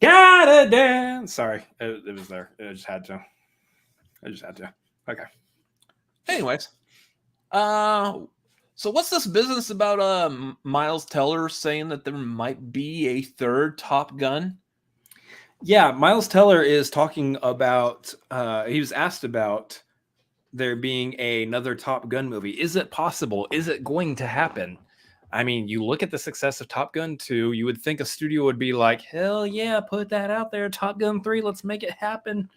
Gotta dance. Sorry, it was there. I just had to. Okay. Anyways, so what's this business about Miles Teller saying that there might be a third Top Gun? Yeah, Miles Teller is talking about. He was asked about there being another Top Gun movie. Is it possible? Is it going to happen? I mean, you look at the success of Top Gun 2, you would think a studio would be like, hell yeah, put that out there. Top Gun 3, let's make it happen.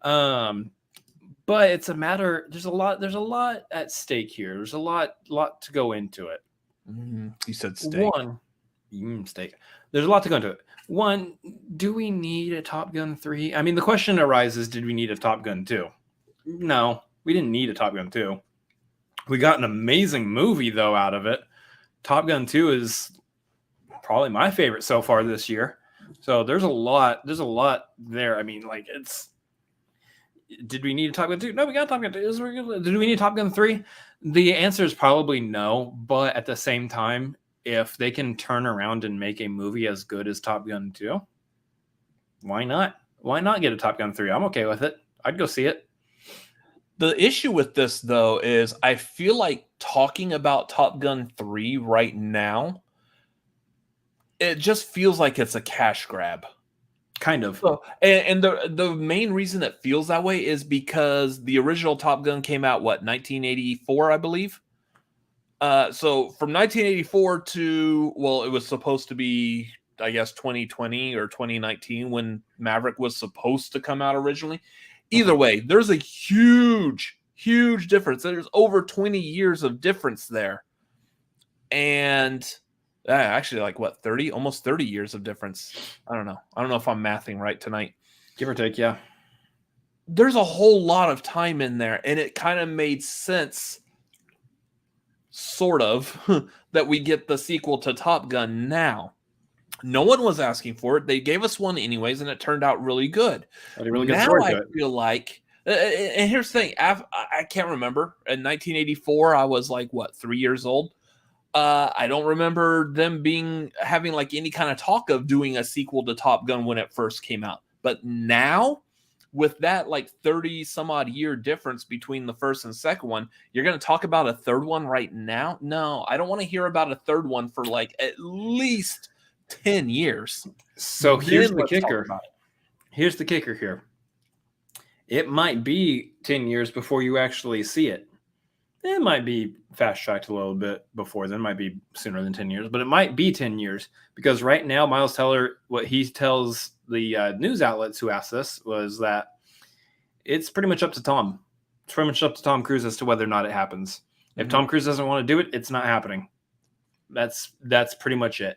But it's a matter, there's a lot at stake here. There's a lot to go into it. You said steak. Steak. There's a lot to go into it. One, do we need a Top Gun 3? I mean, the question arises, did we need a Top Gun 2? No, we didn't need a Top Gun 2. We got an amazing movie, though, out of it. Top Gun 2 is probably my favorite so far this year. So there's a lot there. I mean, like, did we need a Top Gun 2? No, we got Top Gun 2. Did we need Top Gun 3? The answer is probably no, but at the same time, if they can turn around and make a movie as good as Top Gun 2, why not? Why not get a Top Gun 3? I'm okay with it. I'd go see it. The issue with this, though, is I feel like talking about Top Gun 3 right now, it just feels like it's a cash grab. Kind of. So, and the main reason it feels that way is because the original Top Gun came out, 1984, I believe? So from 1984 to, well, it was supposed to be, I guess, 2020 or 2019 when Maverick was supposed to come out originally. Either way, there's a huge difference. There's over 20 years of difference there. And actually, like, 30? Almost 30 years of difference. I don't know. I don't know if I'm mathing right tonight. Give or take, yeah. There's a whole lot of time in there, and it kind of made sense, sort of, that we get the sequel to Top Gun now. No one was asking for it. They gave us one anyways, and it turned out really good. A really good now story I to it. feel like, and here's the thing, I can't remember. In 1984, I was like, 3 years old? I don't remember them having like any kind of talk of doing a sequel to Top Gun when it first came out. But now, with that like 30 some odd year difference between the first and second one, you're going to talk about a third one right now? No, I don't want to hear about a third one for like at least 10 years. So here's Then the let's kicker. talk about it. Here's the kicker here. It might be 10 years before you actually see it. It might be fast-tracked a little bit before then. It might be sooner than 10 years, but it might be 10 years because right now, Miles Teller, what he tells the news outlets who asked this was that it's pretty much up to Tom. It's pretty much up to Tom Cruise as to whether or not it happens. If Tom Cruise doesn't want to do it, it's not happening. That's pretty much it.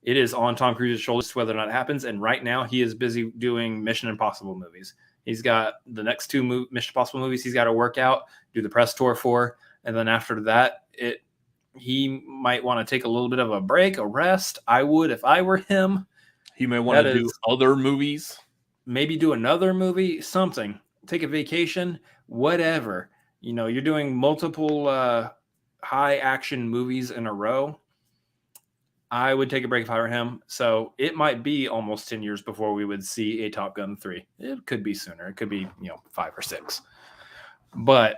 It is on Tom Cruise's shoulders whether or not it happens. And right now, he is busy doing Mission Impossible movies. He's got the next two Mission Impossible movies he's got to work out, do the press tour for. And then after that, he might want to take a little bit of a break, a rest. I would if I were him. He may want to do other movies. Maybe do another movie, something. Take a vacation, whatever. You know, you're doing multiple high action movies in a row. I would take a break if I were him. So it might be almost 10 years before we would see a Top Gun 3. It could be sooner. It could be, 5 or 6. But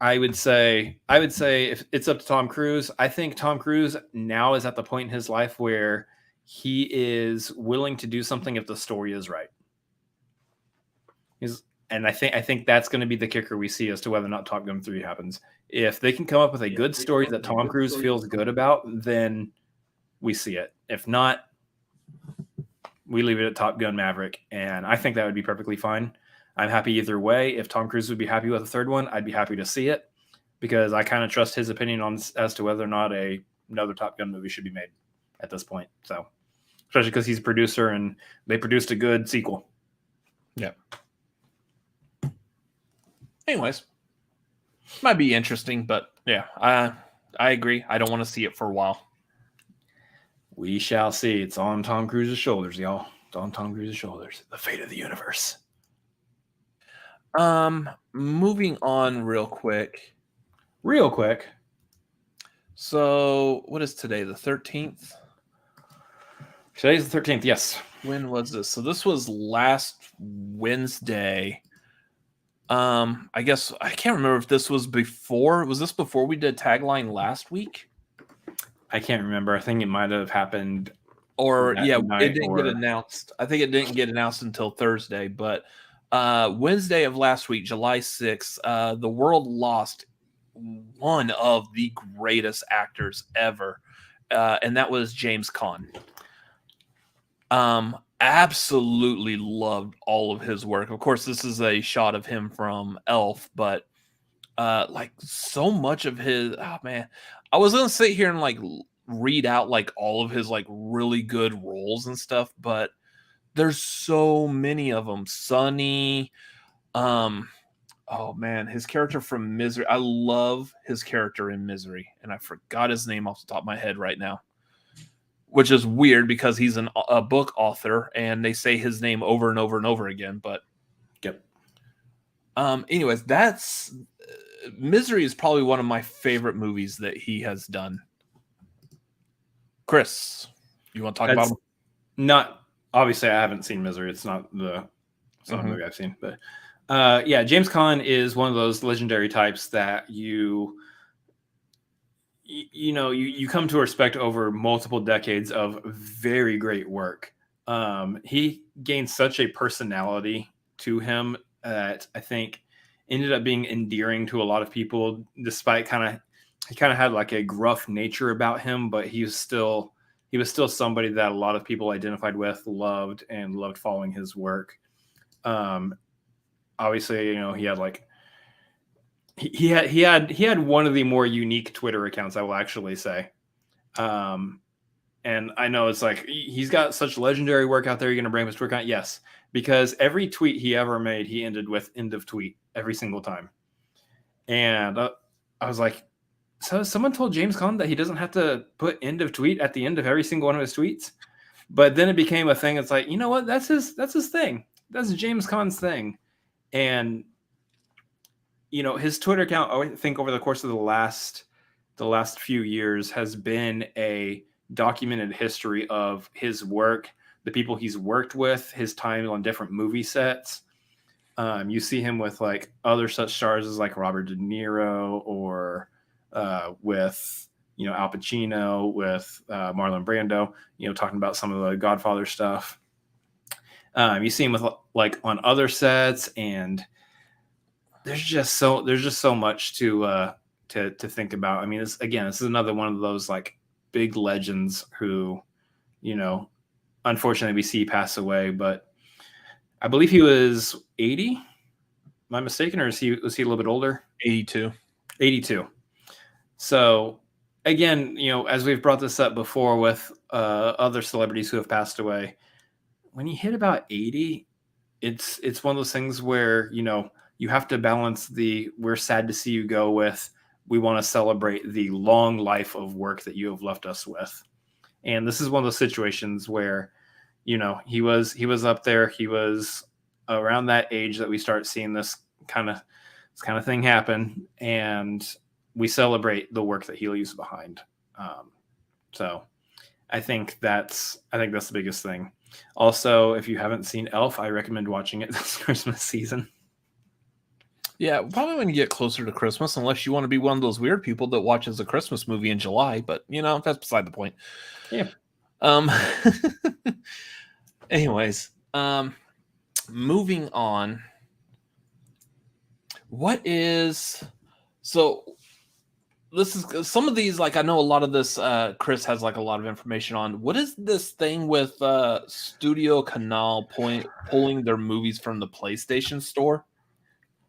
I would say if it's up to Tom Cruise, I think Tom Cruise now is at the point in his life where he is willing to do something if the story is right. And I think that's going to be the kicker we see as to whether or not Top Gun 3 happens. If they can come up with a good story that Tom Cruise feels good about, then we see it. If not, we leave it at Top Gun Maverick. And I think that would be perfectly fine. I'm happy either way. If Tom Cruise would be happy with a third one, I'd be happy to see it because I kind of trust his opinion as to whether or not another Top Gun movie should be made at this point. So, especially because he's a producer and they produced a good sequel. Yeah. Anyways, might be interesting, but yeah, I agree. I don't want to see it for a while. We shall see. It's on Tom Cruise's shoulders, y'all. It's on Tom Cruise's shoulders. The fate of the universe. Moving on real quick. Real quick. So, what is today? The 13th? Today's the 13th, yes. When was this? So this was last Wednesday. I guess I can't remember if this was before. Was this before we did Tagline last week? I can't remember. I think it might have happened. Or that yeah, night, it didn't get announced. I think it didn't get announced until Thursday, but Wednesday of last week, July 6th, the world lost one of the greatest actors ever, and that was James Caan. Absolutely loved all of his work. Of course, this is a shot of him from Elf, but like so much of his, oh man, I was gonna sit here and like read out like all of his like really good roles and stuff, but there's so many of them. Sonny, oh man, his character from Misery. I love his character in Misery, and I forgot his name off the top of my head right now, which is weird because he's a book author and they say his name over and over and over again. But yep. Anyways, that's Misery is probably one of my favorite movies that he has done. Chris, you want to talk about him? Not obviously. I haven't seen Misery. It's not the movie I've seen, but yeah, James Caan is one of those legendary types that you come to respect over multiple decades of very great work. He gained such a personality to him that I think ended up being endearing to a lot of people, despite he kind of had like a gruff nature about him, but he was still somebody that a lot of people identified with, loved following his work. Obviously, he had like he had one of the more unique Twitter accounts, I will actually say. And I know it's like he's got such legendary work out there. You're going to bring up his Twitter account? Yes, because every tweet he ever made, he ended with "end of tweet" every single time. And I was like, so someone told James Caan that he doesn't have to put "end of tweet" at the end of every single one of his tweets. But then it became a thing. It's like, you know what? That's his thing. That's James Caan's thing. And his Twitter account, I think over the course of the last few years, has been a documented history of his work, the people he's worked with, his time on different movie sets. You see him with like other such stars as like Robert De Niro, or with Al Pacino, with Marlon Brando, talking about some of the Godfather stuff. You see him with like on other sets, and there's just so much to think about. I mean, this is another one of those like big legends who, unfortunately we see pass away. But I believe he was 80. Am I mistaken, or was he a little bit older? 82. So again, as we've brought this up before with other celebrities who have passed away, when you hit about 80, it's one of those things where, you have to balance we're sad to see you go with, we want to celebrate the long life of work that you have left us with. And this is one of those situations where, he was up there, he was around that age that we start seeing this kind of thing happen, and we celebrate the work that he leaves behind. So I think that's the biggest thing. Also, if you haven't seen Elf, I recommend watching it this Christmas season. Yeah, probably when you get closer to Christmas, unless you want to be one of those weird people that watches a Christmas movie in July, but that's beside the point. Yeah. Anyways, moving on. This is some of these, like, I know a lot of this Chris has like a lot of information on. What is this thing with Studio Canal pulling their movies from the PlayStation Store?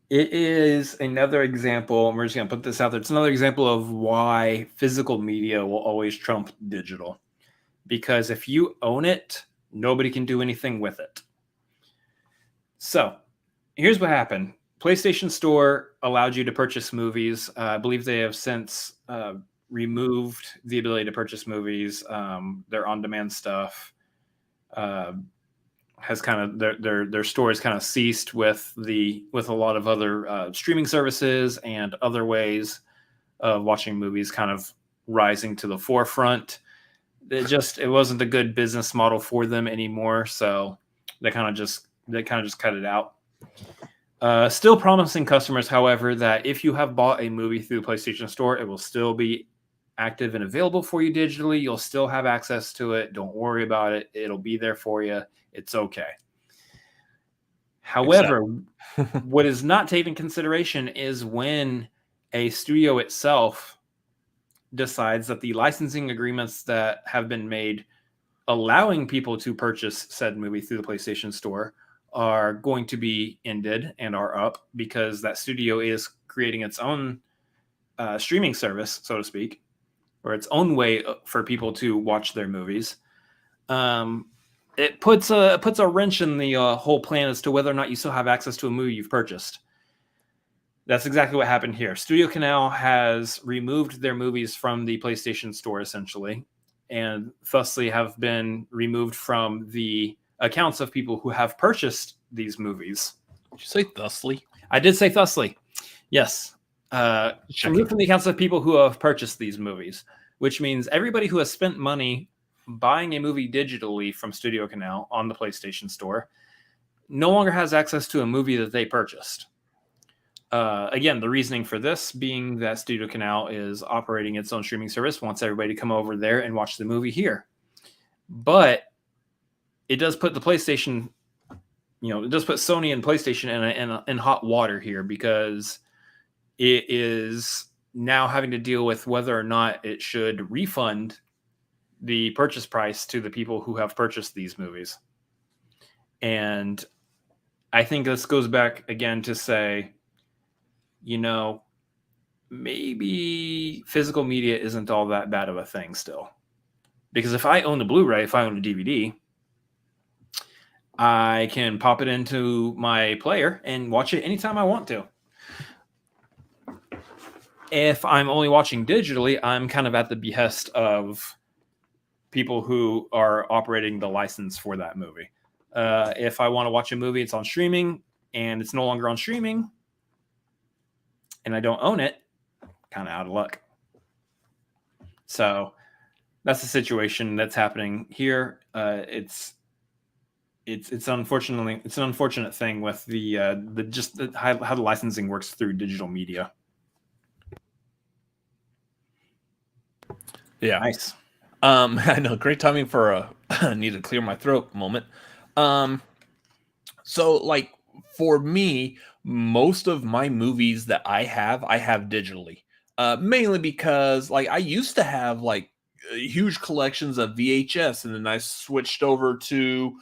It is another example. We're just going to put this out there. It's another example of why physical media will always trump digital. Because if you own it, nobody can do anything with it. So here's what happened. PlayStation Store allowed you to purchase movies. I believe they have since removed the ability to purchase movies. Their on-demand stuff has kind of their stores kind of ceased with a lot of other streaming services and other ways of watching movies kind of rising to the forefront. It wasn't a good business model for them anymore, so they kind of just cut it out. Still promising customers, however, that if you have bought a movie through the PlayStation Store, it will still be active and available for you digitally. You'll still have access to it. Don't worry about it. It'll be there for you. It's okay. However, what is not taken into consideration is when a studio itself decides that the licensing agreements that have been made allowing people to purchase said movie through the PlayStation Store are going to be ended and are up because that studio is creating its own streaming service, so to speak, or its own way for people to watch their movies. It puts a wrench in the whole plan as to whether or not you still have access to a movie you've purchased. That's exactly what happened here. Studio Canal has removed their movies from the PlayStation Store, essentially, and thusly have been removed from the accounts of people who have purchased these movies. Did you say thusly? I did say thusly. Yes. Removed from the accounts of people who have purchased these movies, which means everybody who has spent money buying a movie digitally from Studio Canal on the PlayStation Store no longer has access to a movie that they purchased. Again, the reasoning for this being that Studio Canal is operating its own streaming service, wants everybody to come over there and watch the movie here. But it does put the PlayStation, it does put Sony and PlayStation in hot water here, because it is now having to deal with whether or not it should refund the purchase price to the people who have purchased these movies. And I think this goes back again to say, maybe physical media isn't all that bad of a thing still. Because if I own a Blu-ray, if I own a DVD, I can pop it into my player and watch it anytime I want to. If I'm only watching digitally, I'm kind of at the behest of people who are operating the license for that movie. If I want to watch a movie, it's on streaming, and it's no longer on streaming, and I don't own it, kind of out of luck. So that's the situation that's happening here. It's unfortunately, it's an unfortunate thing with how the licensing works through digital media. Yeah. Nice. I know, great timing for a need to clear my throat moment. So like for me, most of my movies that I have digitally, mainly because like I used to have like huge collections of VHS, and then I switched over to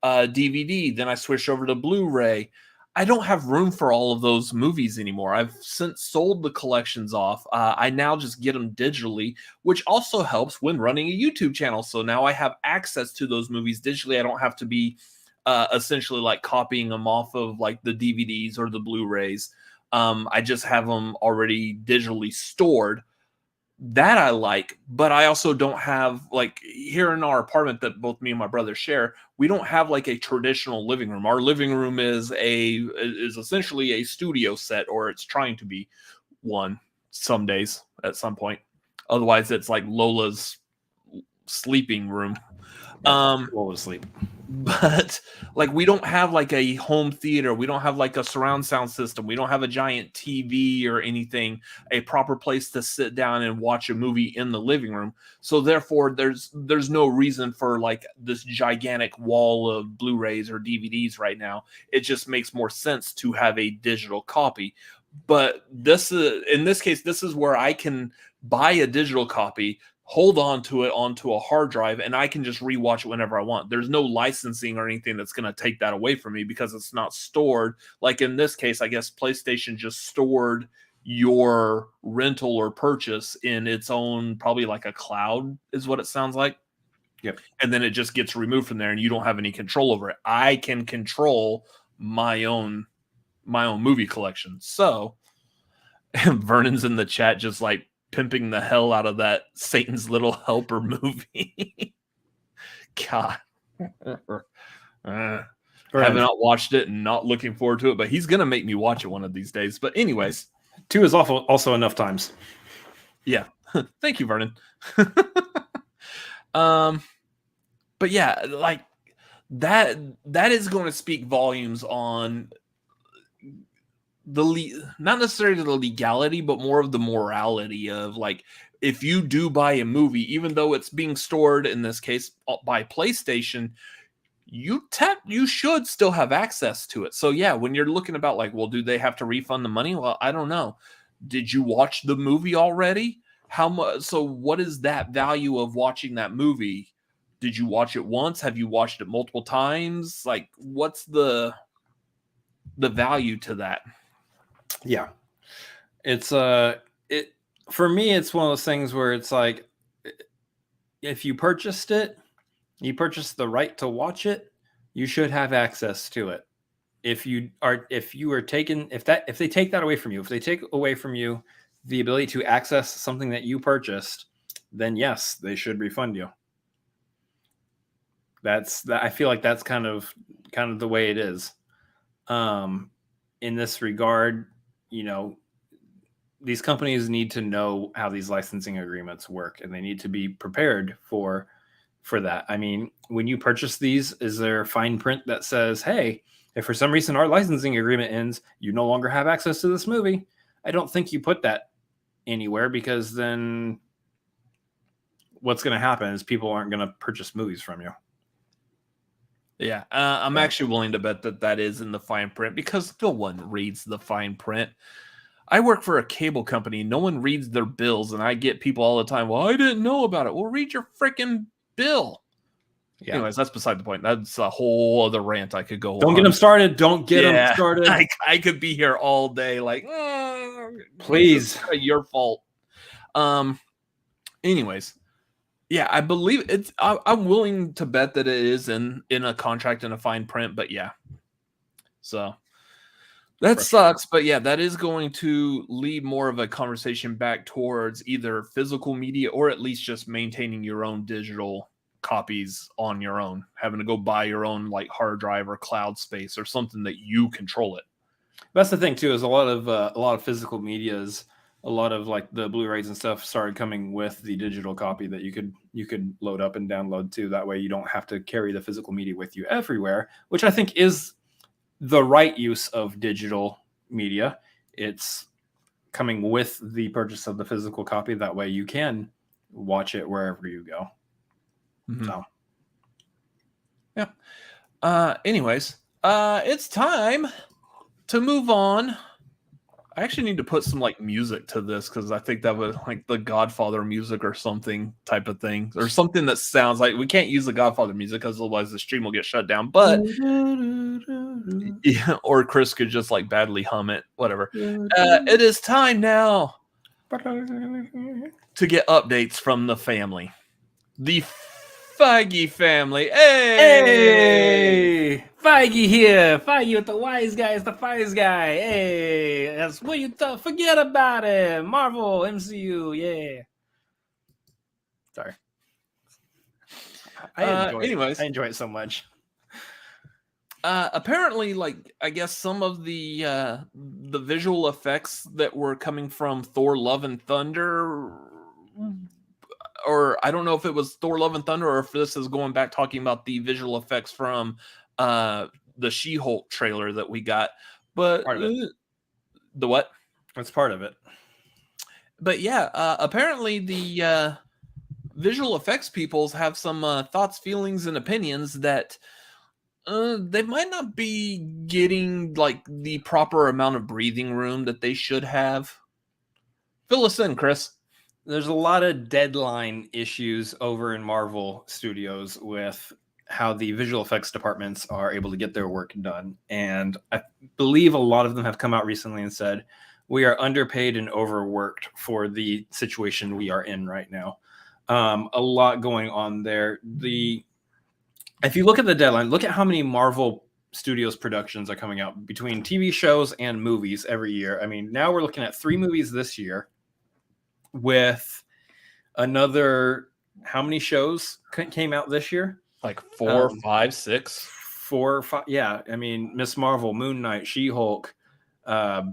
DVD, then I switched over to Blu-ray. I don't have room for all of those movies anymore. I've since sold the collections off. I now just get them digitally, which also helps when running a YouTube channel. So now I have access to those movies digitally. I don't have to be essentially like copying them off of like the DVDs or the Blu-rays. I just have them already digitally stored. That I like, but I also don't have, like, here in our apartment that both me and my brother share, we don't have like a traditional living room. Our living room is essentially a studio set, or it's trying to be one some days at some point. Otherwise, it's like Lola's sleeping room. Lola's sleep. But like we don't have like a home theater, we don't have like a surround sound system, we don't have a giant TV or anything, a proper place to sit down and watch a movie in the living room. So therefore there's no reason for like this gigantic wall of Blu-rays or DVDs right now. It just makes more sense to have a digital copy. But in this case, this is where I can buy a digital copy, hold on to it onto a hard drive, and I can just rewatch it whenever I want. There's no licensing or anything that's going to take that away from me because it's not stored. Like in this case, I guess PlayStation just stored your rental or purchase in its own, probably like a cloud is what it sounds like. Yep. And then it just gets removed from there and you don't have any control over it. I can control my own movie collection. So Vernon's in the chat just like pimping the hell out of that Satan's Little Helper movie. God. Have not watched it and not looking forward to it, but he's gonna make me watch it one of these days. But anyways, 2 is also enough times. Yeah. Thank you, Vernon. But yeah, like that is going to speak volumes on not necessarily the legality, but more of the morality of, like, if you do buy a movie, even though it's being stored in this case by PlayStation, you should still have access to it. So yeah, when you're looking about like, well, do they have to refund the money? Well, I don't know. Did you watch the movie already? How much? So what is that value of watching that movie? Did you watch it once? Have you watched it multiple times? Like, what's the value to that? Yeah. It's for me, it's one of those things where it's like, if you purchased it, you purchased the right to watch it, you should have access to it. If they take that away from you, if they take away from you the ability to access something that you purchased, then yes, they should refund you. I feel like that's kind of the way it is. In this regard, these companies need to know how these licensing agreements work, and they need to be prepared for that. I mean, when you purchase these, is there fine print that says, hey, if for some reason our licensing agreement ends, you no longer have access to this movie? I don't think you put that anywhere, because then what's going to happen is people aren't going to purchase movies from you. Yeah, I'm actually willing to bet that is in the fine print, because no one reads the fine print. I work for a cable company. No one reads their bills, and I get people all the time, well, I didn't know about it. Well, read your freaking bill. Yeah. Anyways, that's beside the point. That's a whole other rant I could go on. Don't get them started. Don't get them started. I could be here all day. Like, please, your fault. Anyways, yeah, I believe it's. I'm willing to bet that it is in a contract in a fine print. But yeah, so that sucks. But yeah, that is going to lead more of a conversation back towards either physical media or at least just maintaining your own digital copies on your own, having to go buy your own like hard drive or cloud space or something that you control it. That's the thing too, is a lot of physical medias, a lot of like the Blu-rays and stuff started coming with the digital copy that you could load up and download too. That way you don't have to carry the physical media with you everywhere, which I think is the right use of digital media. It's coming with the purchase of the physical copy. That way you can watch it wherever you go. Mm-hmm. So, yeah. Anyways, it's time to move on. I actually need to put some like music to this, because I think that was like the Godfather music or something type of thing, or something that sounds like, we can't use the Godfather music because otherwise the stream will get shut down. But yeah, or Chris could just like badly hum it, whatever. It is time now to get updates from the family. The Feige family. Hey! Feige here. Feige with the wise guy is the wise guy. Hey! That's what you thought. Forget about it. Marvel, MCU, yeah. Sorry. Anyways. I enjoy it so much. Apparently, like, I guess some of the visual effects that were coming from Thor Love and Thunder, or I don't know if it was Thor Love and Thunder or if this is going back talking about the visual effects from the She-Hulk trailer that we got. But part of it. The what? That's part of it. But yeah, apparently the visual effects peoples have some thoughts, feelings, and opinions that they might not be getting like the proper amount of breathing room that they should have. Fill us in, Chris. There's a lot of deadline issues over in Marvel Studios with how the visual effects departments are able to get their work done. And I believe a lot of them have come out recently and said, we are underpaid and overworked for the situation we are in right now. A lot going on there. If you look at the deadline, look at how many Marvel Studios productions are coming out between TV shows and movies every year. I mean, now we're looking at 3 movies this year. with another, how many shows came out this year? Like 4, 5, 6. 4 or 5. Yeah. I mean, Miss Marvel, Moon Knight, She-Hulk, Not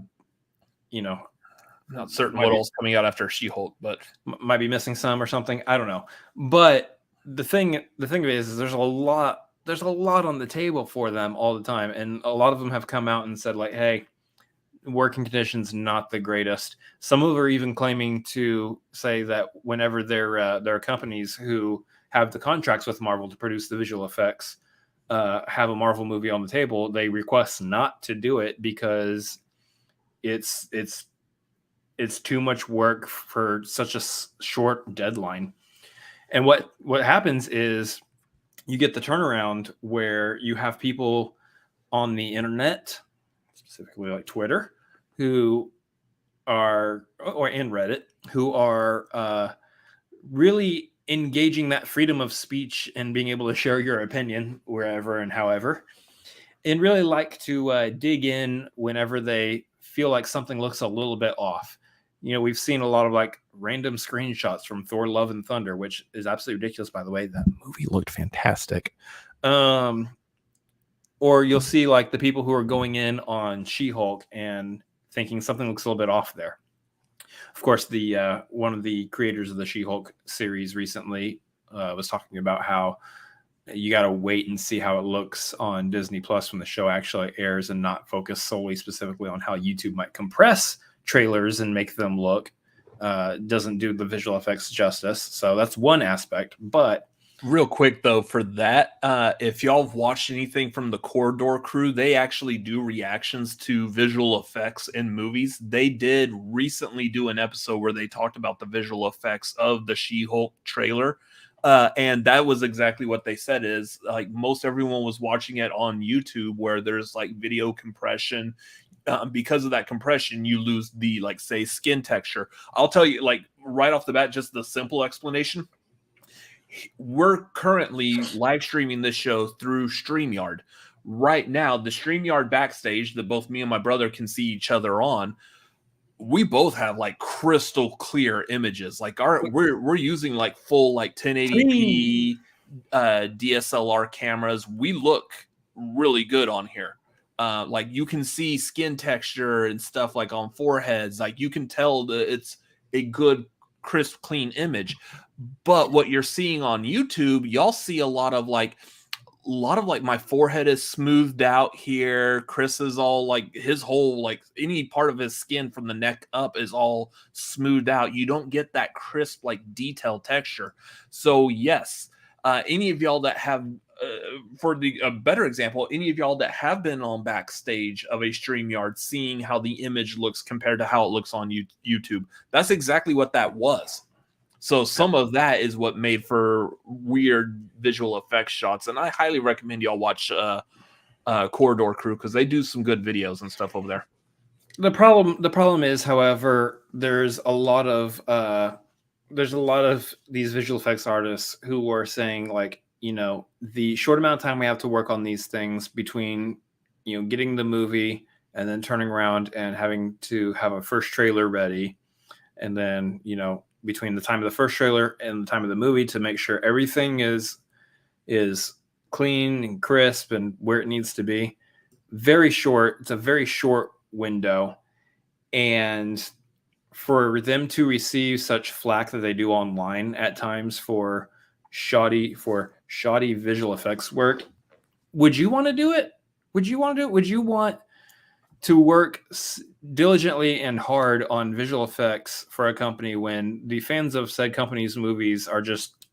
certain what else coming out after She-Hulk, but might be missing some or something. I don't know. But the thing of it is there's a lot on the table for them all the time. And a lot of them have come out and said, like, hey, working conditions not the greatest. Some of them are even claiming to say that whenever there are companies who have the contracts with Marvel to produce the visual effects, have a Marvel movie on the table, they request not to do it because it's too much work for such a short deadline. And what happens is you get the turnaround where you have people on the internet, specifically like Twitter, who are, and Reddit, who are really engaging that freedom of speech and being able to share your opinion wherever and however, and really like to dig in whenever they feel like something looks a little bit off. We've seen a lot of like random screenshots from Thor: Love and Thunder, which is absolutely ridiculous, by the way. That movie looked fantastic. Or you'll see like the people who are going in on She-Hulk and thinking something looks a little bit off there. Of course, the one of the creators of the She-Hulk series recently was talking about how you got to wait and see how it looks on Disney Plus when the show actually airs, and not focus solely specifically on how YouTube might compress trailers and make them look. Doesn't do the visual effects justice. So that's one aspect. But real quick though, for that, if y'all have watched anything from the Corridor crew, they actually do reactions to visual effects in movies. They did recently do an episode where they talked about the visual effects of the She-Hulk trailer. And that was exactly what they said, is like most everyone was watching it on YouTube, where there's like video compression. Because of that compression, you lose the, like, say, skin texture. I'll tell you, like, right off the bat, just the simple explanation. We're currently live streaming this show through StreamYard. Right now, the StreamYard backstage that both me and my brother can see each other on, we both have like crystal clear images. Like we're using like full like 1080p DSLR cameras. We look really good on here. Like you can see skin texture and stuff like on foreheads. Like you can tell that it's a good, crisp, clean image. But what you're seeing on YouTube, y'all see a lot of like my forehead is smoothed out here. Chris is all like his whole, like any part of his skin from the neck up is all smoothed out. You don't get that crisp, like detailed texture. So yes, any of y'all that have, for a better example, any of y'all that have been on backstage of a StreamYard, seeing how the image looks compared to how it looks on YouTube, that's exactly what that was. So some of that is what made for weird visual effects shots. And I highly recommend y'all watch Corridor Crew, because they do some good videos and stuff over there. The problem is, however, there's a lot of these visual effects artists who are saying, like, the short amount of time we have to work on these things between, getting the movie and then turning around and having to have a first trailer ready. And then, between the time of the first trailer and the time of the movie, to make sure everything is clean and crisp and where it needs to be. Very short. It's a very short window. And for them to receive such flack that they do online at times for shoddy visual effects work, would you want to do it? Would you want to work diligently and hard on visual effects for a company when the fans of said company's movies are just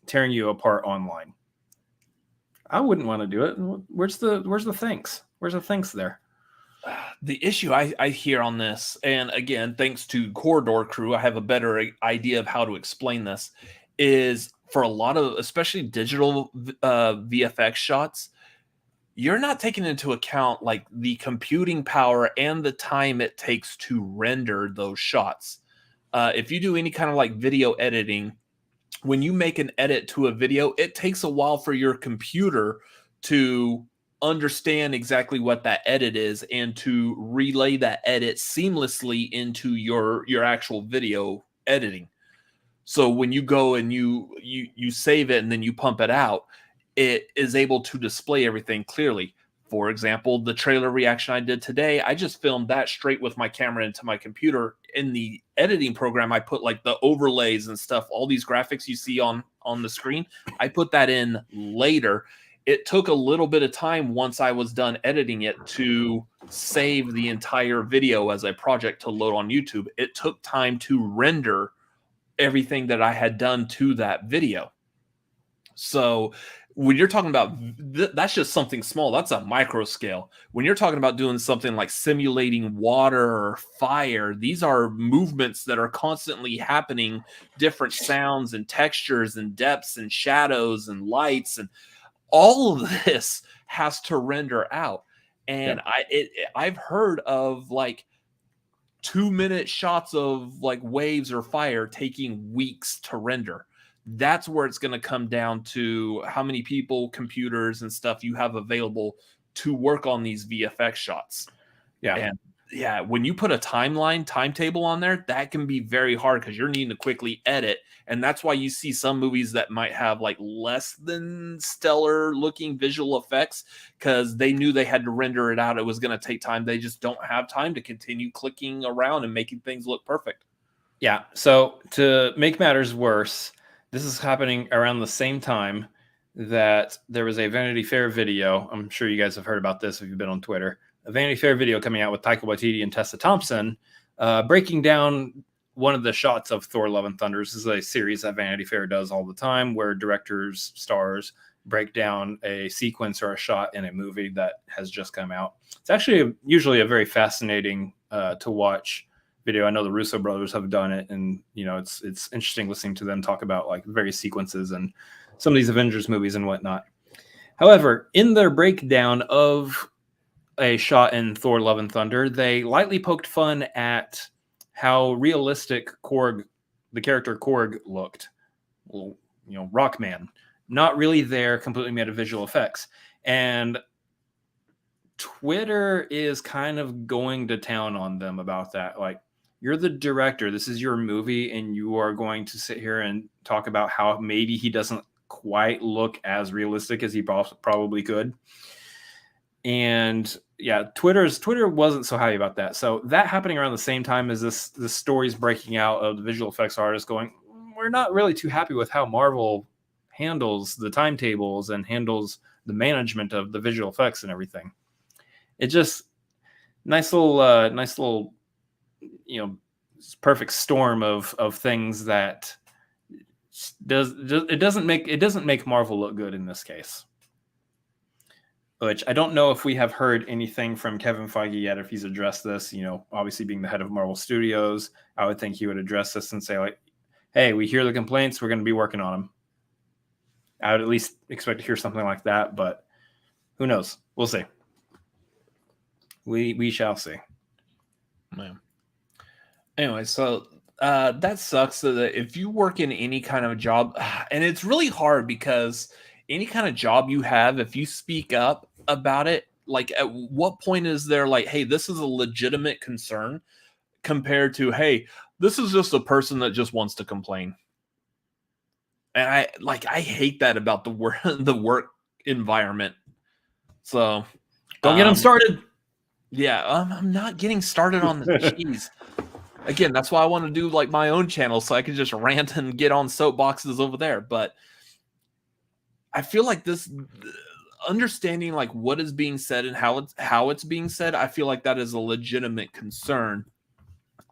tearing you apart online? I wouldn't want to do it. Where's the thanks? Where's the thanks there? The issue I hear on this, and again, thanks to Corridor Crew, I have a better idea of how to explain this, is for a lot of, especially digital VFX shots, you're not taking into account like the computing power and the time it takes to render those shots. If you do any kind of like video editing, when you make an edit to a video, it takes a while for your computer to understand exactly what that edit is and to relay that edit seamlessly into your actual video editing. So when you go and you save it and then you pump it out, it is able to display everything clearly. For example, the trailer reaction I did today, I just filmed that straight with my camera into my computer. In the editing program, I put like the overlays and stuff, all these graphics you see on the screen. I put that in later. It took a little bit of time once I was done editing it to save the entire video as a project to load on YouTube. It took time to render everything that I had done to that video. So when you're talking about that's just something small, that's a micro scale. When you're talking about doing something like simulating water or fire, these are movements that are constantly happening, different sounds and textures and depths and shadows and lights, and all of this has to render out. And I've heard of like 2-minute shots of like waves or fire taking weeks to render. That's where it's going to come down to how many people, computers, and stuff you have available to work on these VFX shots. Yeah. And yeah, when you put a timetable on there, that can be very hard because you're needing to quickly edit. And that's why you see some movies that might have like less than stellar looking visual effects because they knew they had to render it out. It was going to take time. They just don't have time to continue clicking around and making things look perfect. Yeah. So to make matters worse, this is happening around the same time that there was a Vanity Fair video. I'm sure you guys have heard about this if you've been on Twitter. A Vanity Fair video coming out with Taika Waititi and Tessa Thompson breaking down one of the shots of Thor Love and Thunder. This is a series that Vanity Fair does all the time where directors, stars break down a sequence or a shot in a movie that has just come out. It's actually usually a very fascinating to watch video. I know the Russo brothers have done it, and you know it's interesting listening to them talk about like various sequences and some of these Avengers movies and whatnot. However, in their breakdown of a shot in Thor Love and Thunder, they lightly poked fun at how realistic Korg, the character Korg, looked. Well, you know, Rockman, not really there, completely made of visual effects. And Twitter is kind of going to town on them about that. Like, you're the director, this is your movie, and you are going to sit here and talk about how maybe he doesn't quite look as realistic as he probably could. And yeah, Twitter wasn't so happy about that. So that happening around the same time as this story's breaking out of the visual effects artists going, we're not really too happy with how Marvel handles the timetables and handles the management of the visual effects and everything. It just nice little, you know, perfect storm of things that doesn't make Marvel look good in this case. Which I don't know if we have heard anything from Kevin Feige yet, if he's addressed this. You know, obviously being the head of Marvel Studios, I would think he would address this and say like, hey, we hear the complaints, we're going to be working on them. I would at least expect to hear something like that, but who knows? We'll see. We shall see. Yeah. Anyway, so that sucks. So that if you work in any kind of job, and it's really hard because any kind of job you have, if you speak up about it, like at what point is there like, hey, this is a legitimate concern compared to, hey, this is just a person that just wants to complain. And I hate that about the work environment. So don't get them started. Yeah, I'm not getting started on the cheese. Again, that's why I want to do like my own channel so I can just rant and get on soapboxes over there. But I feel like this understanding like what is being said and how it's being said, I feel like that is a legitimate concern.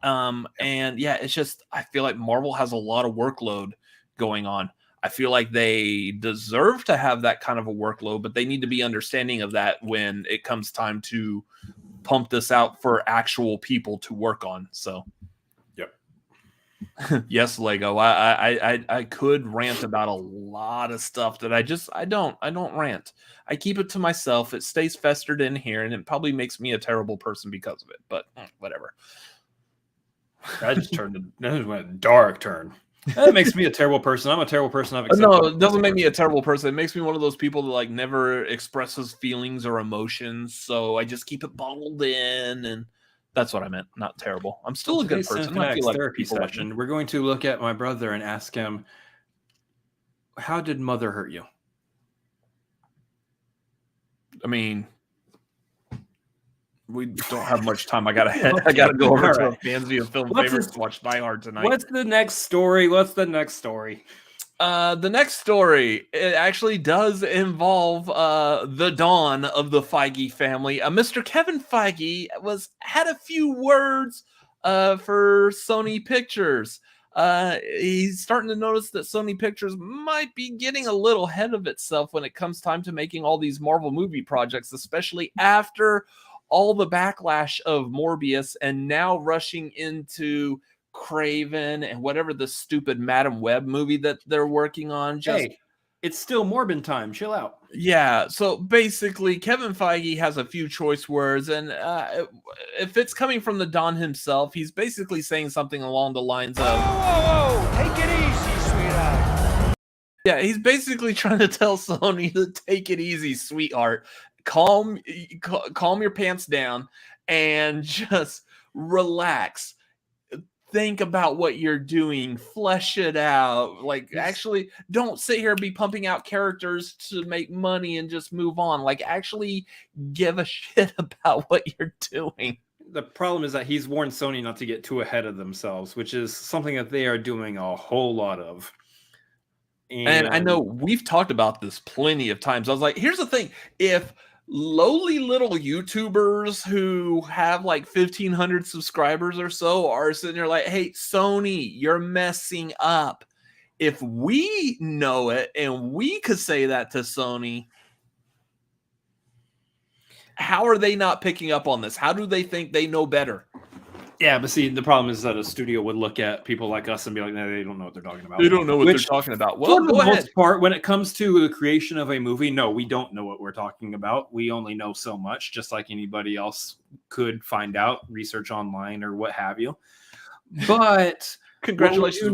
And yeah, it's just I feel like Marvel has a lot of workload going on. I feel like they deserve to have that kind of a workload, but they need to be understanding of that when it comes time to pump this out for actual people to work on. So yep. Yes, Lego. I could rant about a lot of stuff that I don't rant. I keep it to myself. It stays festered in here, and it probably makes me a terrible person because of it. But whatever. That just went a dark turn. That makes me a terrible person. I'm a terrible person. No, it doesn't make me a terrible person. It makes me one of those people that like never expresses feelings or emotions. So I just keep it bottled in, and That's what I meant. Not terrible. I'm still a good Today's person. I feel Cinefanatics like therapy people like me. session. We're going to look at my brother and ask him, how did Mother hurt you? I mean, we don't have much time. I gotta go over to a fan's view of film favorites to watch Die Hard tonight. What's the next story? The next story, it actually does involve the dawn of the Feige family. Mr. Kevin Feige had a few words for Sony Pictures. He's starting to notice that Sony Pictures might be getting a little ahead of itself when it comes time to making all these Marvel movie projects, especially after all the backlash of Morbius and now rushing into Craven and whatever the stupid Madam Web movie that they're working on. Hey, it's still Morbin time. Chill out. Yeah, so basically, Kevin Feige has a few choice words, and if it's coming from the Don himself, he's basically saying something along the lines of, Whoa, take it easy, sweetheart. yeah, he's basically trying to tell Sony to take it easy, sweetheart. Calm your pants down and just relax. Think about what you're doing, flesh it out. Like, actually, don't sit here and be pumping out characters to make money and just move on. Like, actually give a shit about what you're doing. The problem is that he's warned Sony not to get too ahead of themselves, which is something that they are doing a whole lot of. And I know we've talked about this plenty of times. I was like, here's the thing. If lowly little YouTubers who have like 1,500 subscribers or so are sitting there like, hey, Sony, you're messing up. If we know it and we could say that to Sony, how are they not picking up on this? How do they think they know better? Yeah, but see, the problem is that a studio would look at people like us and be like, no, they don't know what they're talking about. They don't know what they're talking about. Well, for the most part, when it comes to the creation of a movie, no, we don't know what we're talking about. We only know so much, just like anybody else could find out, research online or what have you. But congratulations,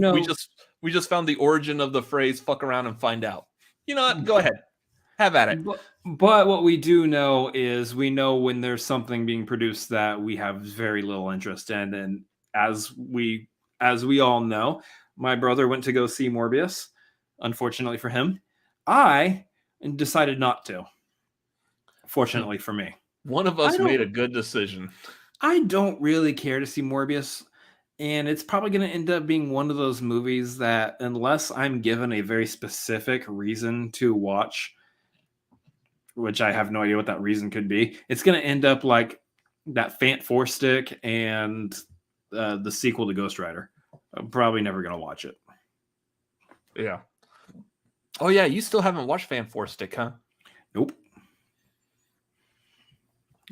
we just found the origin of the phrase "fuck around and find out." You know what? Go ahead, have at it. But what we do know is we know when there's something being produced that we have very little interest in, and as we all know, my brother went to go see Morbius. Unfortunately for him, I decided not to. Fortunately for me, one of us made a good decision. I don't really care to see Morbius, and it's probably going to end up being one of those movies that, unless I'm given a very specific reason to watch, which I have no idea what that reason could be, it's going to end up like that Fant Four Stick and the sequel to Ghost Rider. I'm probably never going to watch it. Yeah. Oh yeah, you still haven't watched Fant Four Stick, huh? Nope.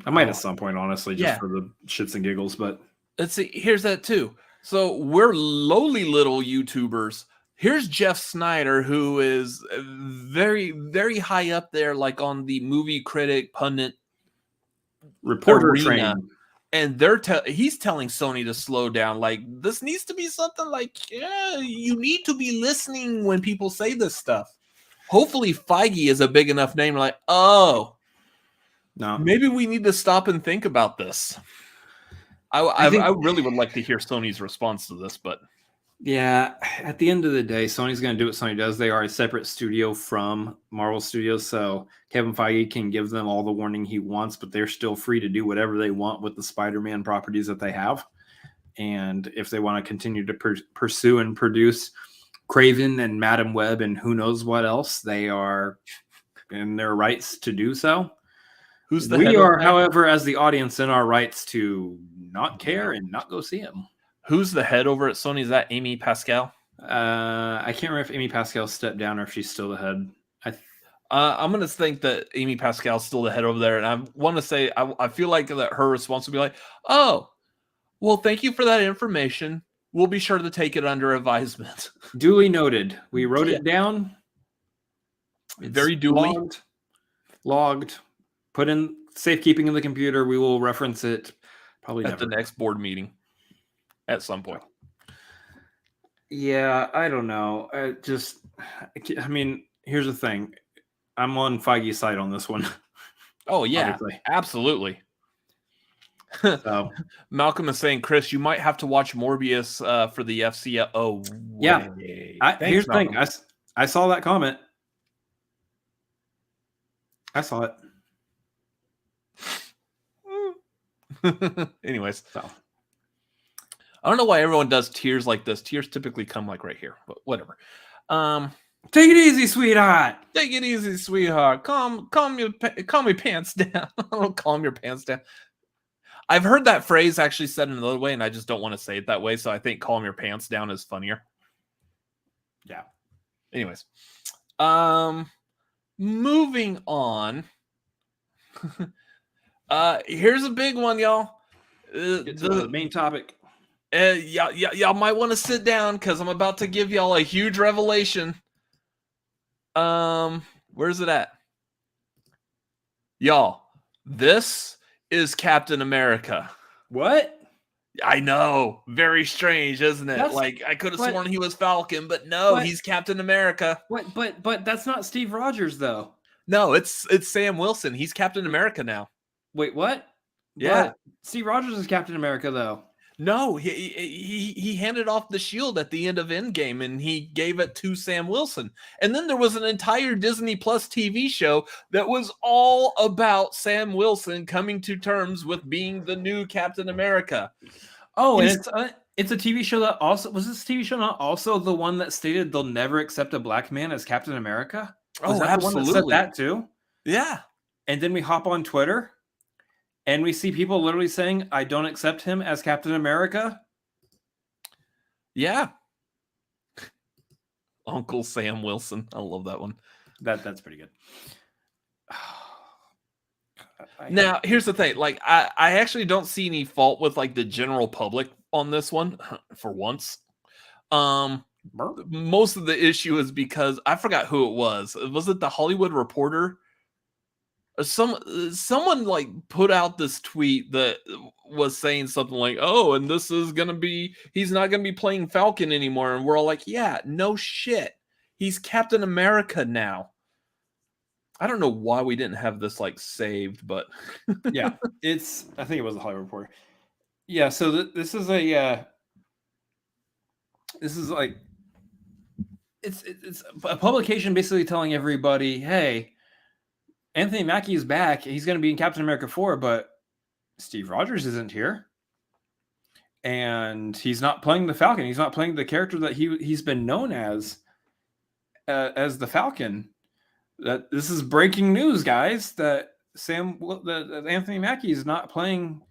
I might at some point, honestly, just for the shits and giggles. But let's see. Here's that too. So we're lowly little YouTubers. Here's Jeff Snyder, who is very, very high up there, like on the movie critic pundit reporter arena. train. And he's telling Sony to slow down. Like, this needs to be something like, yeah, you need to be listening when people say this stuff. Hopefully Feige is a big enough name. Like, oh, no, maybe we need to stop and think about this. I really would like to hear Sony's response to this, but yeah, at the end of the day, Sony's going to do what Sony does. They are a separate studio from Marvel Studios, so Kevin Feige can give them all the warning he wants, but they're still free to do whatever they want with the Spider-Man properties that they have. And if they want to continue to pursue and produce Craven and Madam Web and who knows what else, they are in their rights to do so. We are, however, as the audience, in our rights to not care and not go see him. Who's the head over at Sony? Is that Amy Pascal? I can't remember if Amy Pascal stepped down or if she's still the head. I'm going to think that Amy Pascal's still the head over there. And I want to say, I feel like that her response will be like, oh, well, thank you for that information. We'll be sure to take it under advisement. Duly noted. We wrote it down. It's very duly. Logged. Put in safekeeping in the computer. We will reference it probably at the next board meeting. At some point. Yeah, I don't know. I mean, here's the thing. I'm on Feige's side on this one. Oh, yeah, obviously. Absolutely. So Malcolm is saying, Chris, you might have to watch Morbius for the FCL. Oh, yeah. Thanks, Here's the thing. Malcolm. I saw that comment. I saw it. Anyways, So I don't know why everyone does tears like this. Tears typically come like right here, but whatever. take it easy, sweetheart. Take it easy, sweetheart. Calm your pants down. Calm your pants down. I've heard that phrase actually said in another way, and I just don't want to say it that way. So I think calm your pants down is funnier. Yeah. Anyways, moving on. Here's a big one, y'all. Get to the main topic. Y'all might want to sit down because I'm about to give y'all a huge revelation. Where's it at? Y'all, this is Captain America. What? I know. Very strange, isn't it? Like, I could have sworn he was Falcon, but no, he's Captain America. What? But that's not Steve Rogers, though. No, it's Sam Wilson. He's Captain America now. Wait, what? Yeah. But Steve Rogers is Captain America, though. No, he handed off the shield at the end of Endgame, and he gave it to Sam Wilson. And then there was an entire Disney Plus TV show that was all about Sam Wilson coming to terms with being the new Captain America. Oh, and it's a TV show that also was this TV show not also the one that stated they'll never accept a black man as Captain America? Was that absolutely. The one that said that too? Yeah. And then we hop on Twitter. And we see people literally saying, I don't accept him as Captain America. Yeah. Uncle Sam Wilson. I love that one. That's pretty good. Now, here's the thing. Like, I actually don't see any fault with like the general public on this one for once. Most of the issue is because I forgot who it was. Was it the Hollywood Reporter? Someone like put out this tweet that was saying something like, oh, and this is gonna be, he's not gonna be playing Falcon anymore, and we're all like, yeah, no shit, he's Captain America now. I don't know why we didn't have this like saved, but yeah, I think it was the Hollywood Reporter. Yeah, so this is like it's a publication basically telling everybody, hey, Anthony Mackie is back. He's going to be in Captain America 4, but Steve Rogers isn't here. And he's not playing the Falcon. He's not playing the character that he's been known as the Falcon. That this is breaking news, guys, that Anthony Mackie is not playing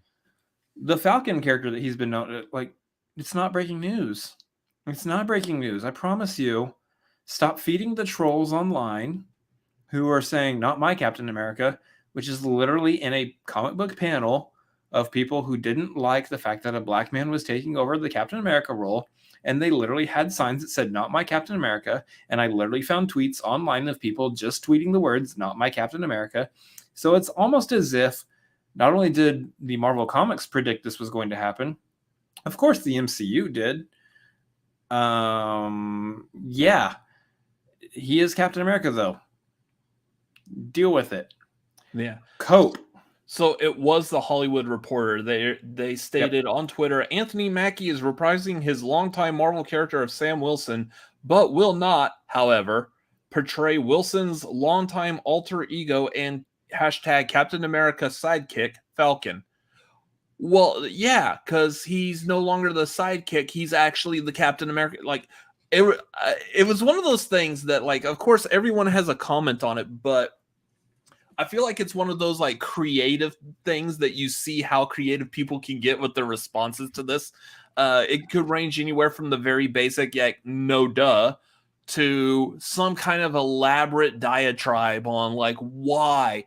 the Falcon character that he's been known. Like, it's not breaking news. It's not breaking news. I promise you. Stop feeding the trolls online who are saying, not my Captain America, which is literally in a comic book panel of people who didn't like the fact that a black man was taking over the Captain America role. And they literally had signs that said, not my Captain America. And I literally found tweets online of people just tweeting the words, not my Captain America. So it's almost as if not only did the Marvel Comics predict this was going to happen, of course the MCU did. Yeah, he is Captain America, though. Deal with it. Yeah. Cope. So it was the Hollywood Reporter. They stated on Twitter, Anthony Mackie is reprising his longtime Marvel character of Sam Wilson, but will not, however, portray Wilson's longtime alter ego and hashtag Captain America sidekick, Falcon. Well, yeah, because he's no longer the sidekick. He's actually the Captain America. Like, it was one of those things that, like, of course, everyone has a comment on it, but I feel like it's one of those like creative things that you see how creative people can get with their responses to this. It could range anywhere from the very basic, yeah, no duh, to some kind of elaborate diatribe on like why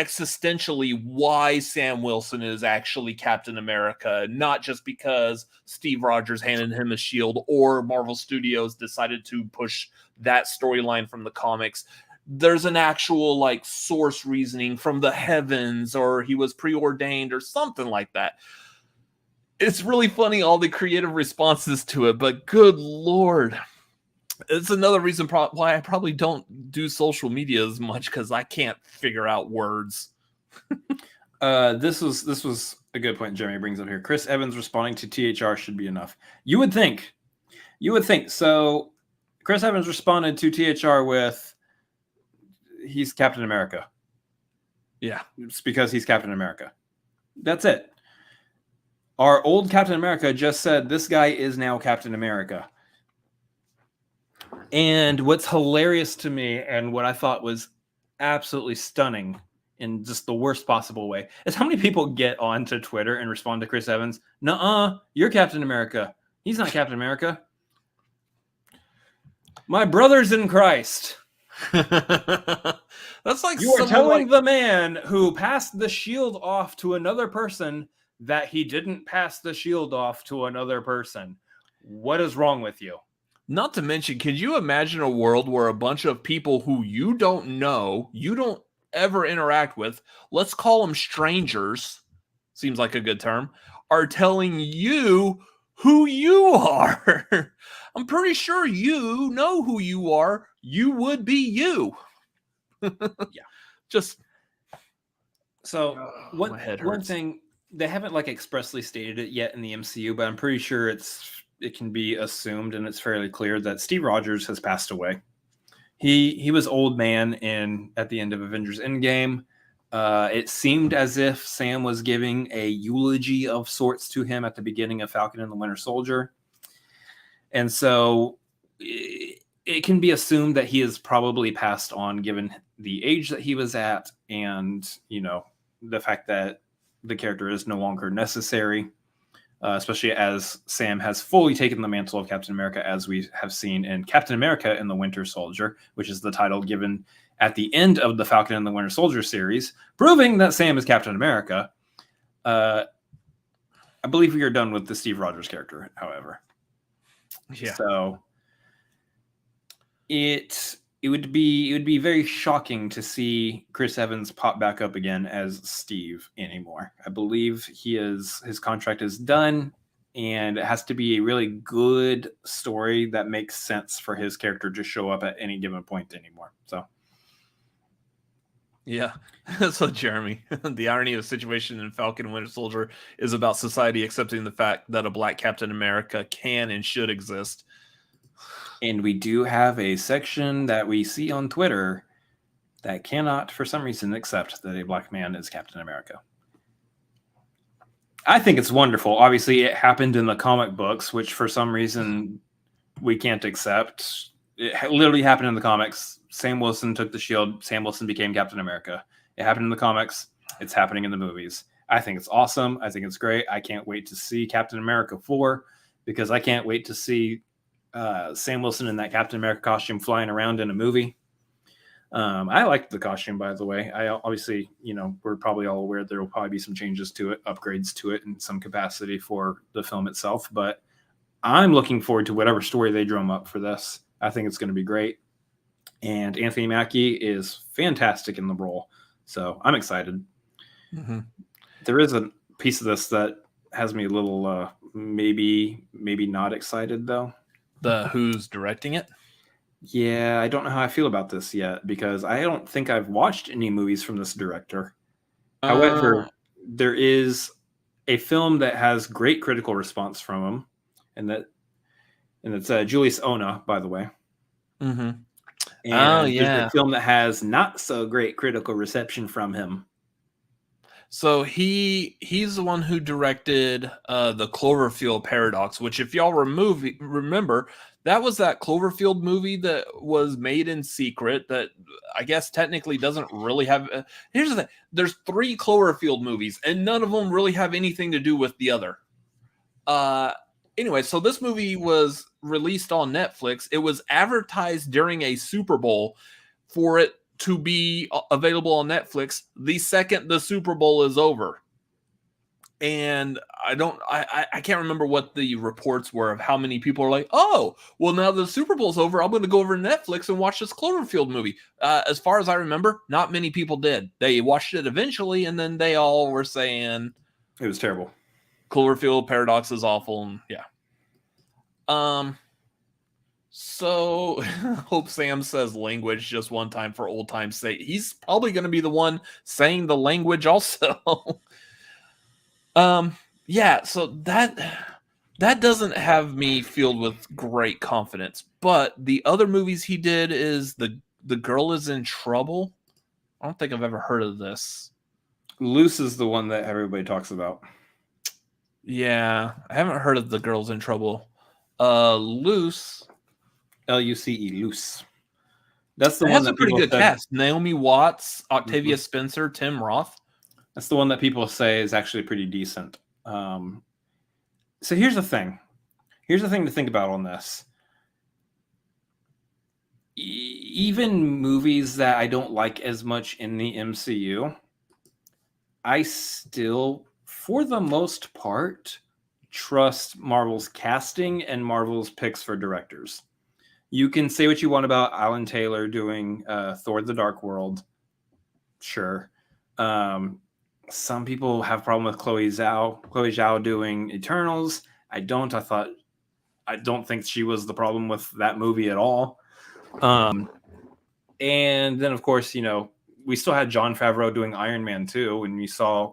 Sam Wilson is actually Captain America, not just because Steve Rogers handed him a shield or Marvel Studios decided to push that storyline from the comics. There's an actual like source reasoning from the heavens, or he was preordained or something like that. It's really funny, all the creative responses to it, but good Lord. It's another reason why I probably don't do social media as much, because I can't figure out words. This was a good point Jeremy brings up here. Chris Evans responding to THR should be enough. You would think. So Chris Evans responded to THR with, he's Captain America. Yeah. It's because he's Captain America. That's it. Our old Captain America just said, this guy is now Captain America. And what's hilarious to me, and what I thought was absolutely stunning in just the worst possible way, is how many people get onto Twitter and respond to Chris Evans. Nuh-uh, you're Captain America. He's not Captain America. My brothers in Christ. That's like You are telling the man who passed the shield off to another person that he didn't pass the shield off to another person. What is wrong with you? Not to mention, can you imagine a world where a bunch of people who you don't know, you don't ever interact with, let's call them strangers, seems like a good term, are telling you who you are? I'm pretty sure you know who you are. You would be you. Yeah. Just so my head one hurts. thing, they haven't like expressly stated it yet in the MCU, but I'm pretty sure it can be assumed and it's fairly clear that Steve Rogers has passed away. He was old man at the end of Avengers Endgame. It seemed as if Sam was giving a eulogy of sorts to him at the beginning of Falcon and the Winter Soldier. And so it can be assumed that he has probably passed on given the age that he was at and, the fact that the character is no longer necessary, especially as Sam has fully taken the mantle of Captain America, as we have seen in Captain America and the Winter Soldier, which is the title given at the end of the Falcon and the Winter Soldier series, proving that Sam is Captain America. I believe we are done with the Steve Rogers character, however. Yeah. So it would be very shocking to see Chris Evans pop back up again as Steve anymore. I believe his contract is done, and it has to be a really good story that makes sense for his character to show up at any given point anymore. So yeah, so Jeremy, the irony of the situation in Falcon and Winter Soldier is about society accepting the fact that a black Captain America can and should exist. And we do have a section that we see on Twitter that cannot, for some reason, accept that a black man is Captain America. I think it's wonderful. Obviously, it happened in the comic books, which for some reason we can't accept. It literally happened in the comics. Sam Wilson took the shield. Sam Wilson became Captain America. It happened in the comics. It's happening in the movies. I think it's awesome. I think it's great. I can't wait to see Captain America 4 because I can't wait to see Sam Wilson in that Captain America costume flying around in a movie. I liked the costume, by the way. I obviously, we're probably all aware there will probably be some changes to it, upgrades to it in some capacity for the film itself. But I'm looking forward to whatever story they drum up for this. I think it's going to be great. And Anthony Mackie is fantastic in the role. So I'm excited. Mm-hmm. There is a piece of this that has me a little maybe not excited, though. The who's directing it? Yeah, I don't know how I feel about this yet because I don't think I've watched any movies from this director. However, there is a film that has great critical response from him, and it's Julius Ona, by the way. Mm-hmm. And there's a film that has not so great critical reception from him. So he's the one who directed the Cloverfield Paradox, which if y'all remember, that was that Cloverfield movie that was made in secret that I guess technically doesn't really have... here's the thing. There's 3 Cloverfield movies, and none of them really have anything to do with the other. Anyway, so this movie was released on Netflix. It was advertised during a Super Bowl for it to be available on Netflix the second the Super Bowl is over. And I can't remember what the reports were of how many people are like, oh, well, now the Super Bowl's over, I'm going to go over to Netflix and watch this Cloverfield movie. As far as I remember, not many people did. They watched it eventually, and then they all were saying it was terrible. Cloverfield Paradox is awful. And yeah. So hope Sam says language just one time for old time's sake. He's probably going to be the one saying the language also. Yeah, so that doesn't have me filled with great confidence. But the other movies he did is the Girl is in Trouble. I don't think I've ever heard of this. Loose is the one that everybody talks about. Yeah, I haven't heard of the Girls in Trouble. Loose. Luce. Loose. That's the It one has that a pretty people good said- cast. Naomi Watts, Octavia Spencer, Tim Roth. That's the one that people say is actually pretty decent. So here's the thing. Here's the thing to think about on this. Even movies that I don't like as much in the MCU, I still, for the most part, trust Marvel's casting and Marvel's picks for directors. You can say what you want about Alan Taylor doing Thor: The Dark World. Sure. Some people have a problem with Chloe Zhao doing Eternals. I don't. I don't think she was the problem with that movie at all. And then, of course, we still had Jon Favreau doing Iron Man 2, and you saw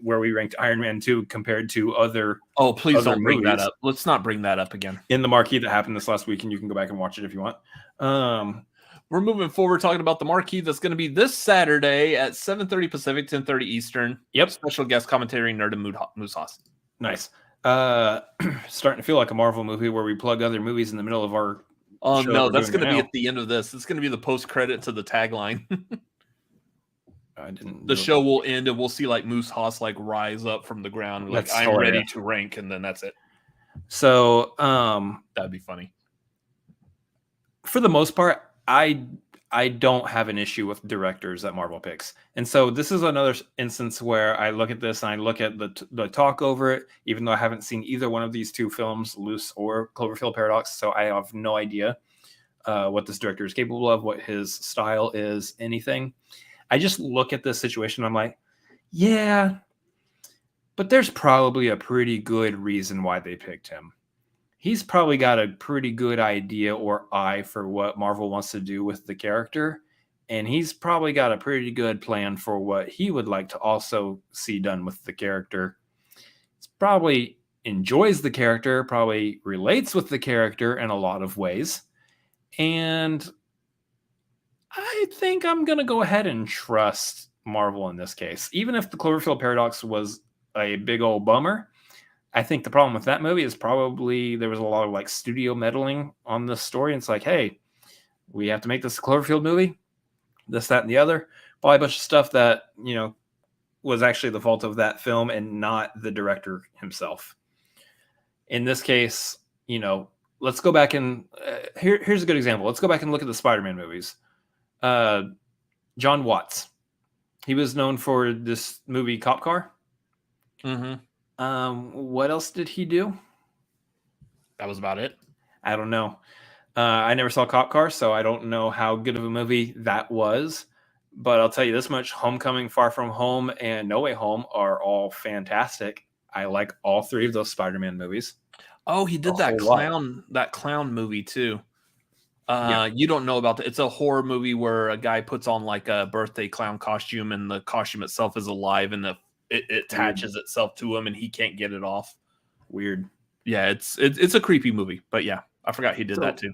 where we ranked Iron Man 2 compared to other. Oh, please other don't bring that movies up. Let's not bring that up again. in the marquee that happened this last week, and you can go back and watch it if you want. We're moving forward talking about the marquee that's going to be this Saturday at 7:30 Pacific, 10:30 Eastern. Yep. Special guest Commentatoring Nerd and Moose Haas. Nice. Starting to feel like a Marvel movie where we plug other movies in the middle of our. Oh, show no, we're that's doing going to be now. at the end of this. It's going to be the post-credit to the tagline. I didn't. The show will end and we'll see like Moose Haas like rise up from the ground. Like, That's I'm ready hilarious. to rank. And then that's it. So, That'd be funny. for the most part, I don't have an issue with directors that Marvel picks. And so this is another instance where I look at this and I look at the talk over it, even though I haven't seen either one of these two films, Loose or Cloverfield Paradox. So I have no idea what this director is capable of, what his style is, anything. I just look at this situation. I'm like, yeah, but there's probably a pretty good reason why they picked him. He's probably got a pretty good idea or eye for what Marvel wants to do with the character. And he's probably got a pretty good plan for what he would like to also see done with the character. He probably enjoys the character, probably relates with the character in a lot of ways. And I think I'm going to go ahead and trust Marvel in this case. Even if the Cloverfield Paradox was a big old bummer, I think the problem with that movie is probably there was a lot of like studio meddling on the story. And it's like, hey, we have to make this a Cloverfield movie, this, that, and the other. Probably a bunch of stuff that, was actually the fault of that film and not the director himself. In this case, let's go back and here's a good example. Let's go back and look at the Spider-Man movies. John Watts. He was known for this movie Cop Car. Mm-hmm. What else did he do? That was about it. I don't know. I never saw Cop Car, so I don't know how good of a movie that was. But I'll tell you this much: Homecoming, Far From Home, and No Way Home are all fantastic. I like all three of those Spider-Man movies. Oh, he did that clown movie too. Yeah. You don't know about that. It's a horror movie where a guy puts on like a birthday clown costume, and the costume itself is alive, and it attaches itself to him, and he can't get it off. Weird. Yeah, it's a creepy movie, but yeah, I forgot he did that too.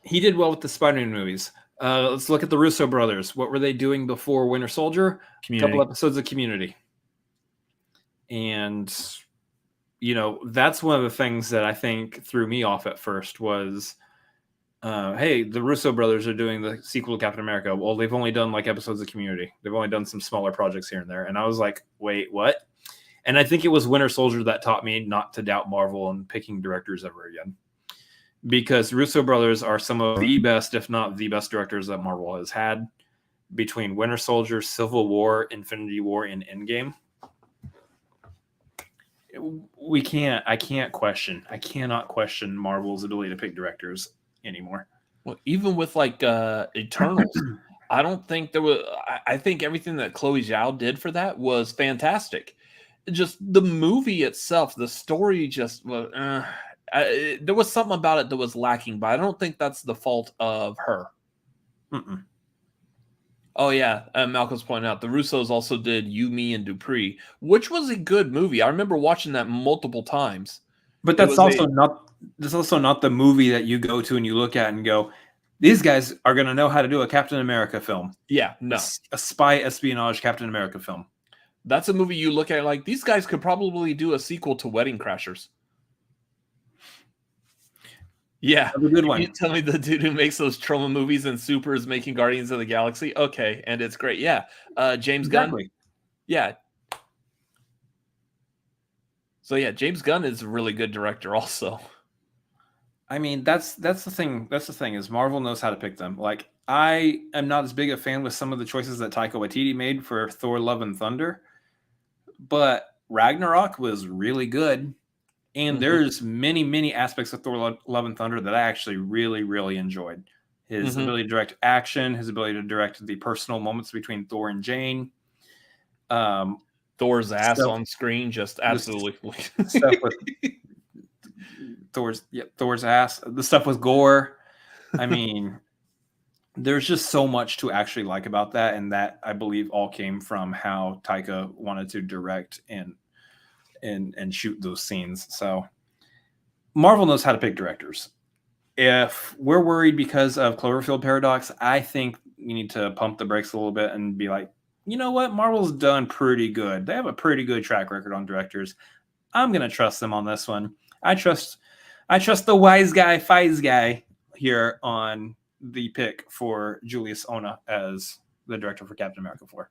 He did well with the Spider-Man movies. Let's look at the Russo brothers. What were they doing before Winter Soldier? Community. A couple episodes of Community. And, that's one of the things that I think threw me off at first was, hey, the Russo brothers are doing the sequel to Captain America. Well, they've only done like episodes of Community. They've only done some smaller projects here and there. And I was like, wait, what? And I think it was Winter Soldier that taught me not to doubt Marvel and picking directors ever again. Because Russo brothers are some of the best, if not the best directors that Marvel has had between Winter Soldier, Civil War, Infinity War, and Endgame. I cannot question Marvel's ability to pick directors anymore. Well, even with like Eternals, I don't think there was. I think everything that Chloe Zhao did for that was fantastic. Just the movie itself, the story just was. There was something about it that was lacking, but I don't think that's the fault of her. Mm-mm. Oh yeah, Malcolm's pointing out the Russos also did You, Me, and Dupree, which was a good movie. I remember watching that multiple times. But It was that's also not the movie that you go to and you look at and go, these guys are going to know how to do a Captain America film. no, A spy espionage Captain America film. that's a movie you look at like these guys could probably do a sequel to Wedding Crashers. Yeah, That's a good one. You tell me the dude who makes those trauma movies and Super is making Guardians of the Galaxy. Okay, and it's great. Yeah, James Gunn. Yeah. So yeah, James Gunn is a really good director also. I mean, that's the thing. That's the thing is Marvel knows how to pick them. Like, I am not as big a fan with some of the choices that Taika Waititi made for Thor: Love and Thunder, but Ragnarok was really good. And there's many aspects of Thor: Love and Thunder that I actually really enjoyed. His ability to direct action, his ability to direct the personal moments between Thor and Jane. Thor's ass on screen, just absolutely. Stuff with Thor's ass. The stuff with gore. I mean, there's just so much to actually like about that, and that I believe all came from how Taika wanted to direct and shoot those scenes. So Marvel knows how to pick directors. If we're worried because of Cloverfield Paradox, I think we need to pump the brakes a little bit and be like, you know what? Marvel's done pretty good. They have a pretty good track record on directors. I'm going to trust them on this one. I trust the wise guy, Fies guy here on the pick for Julius Ona as the director for Captain America 4.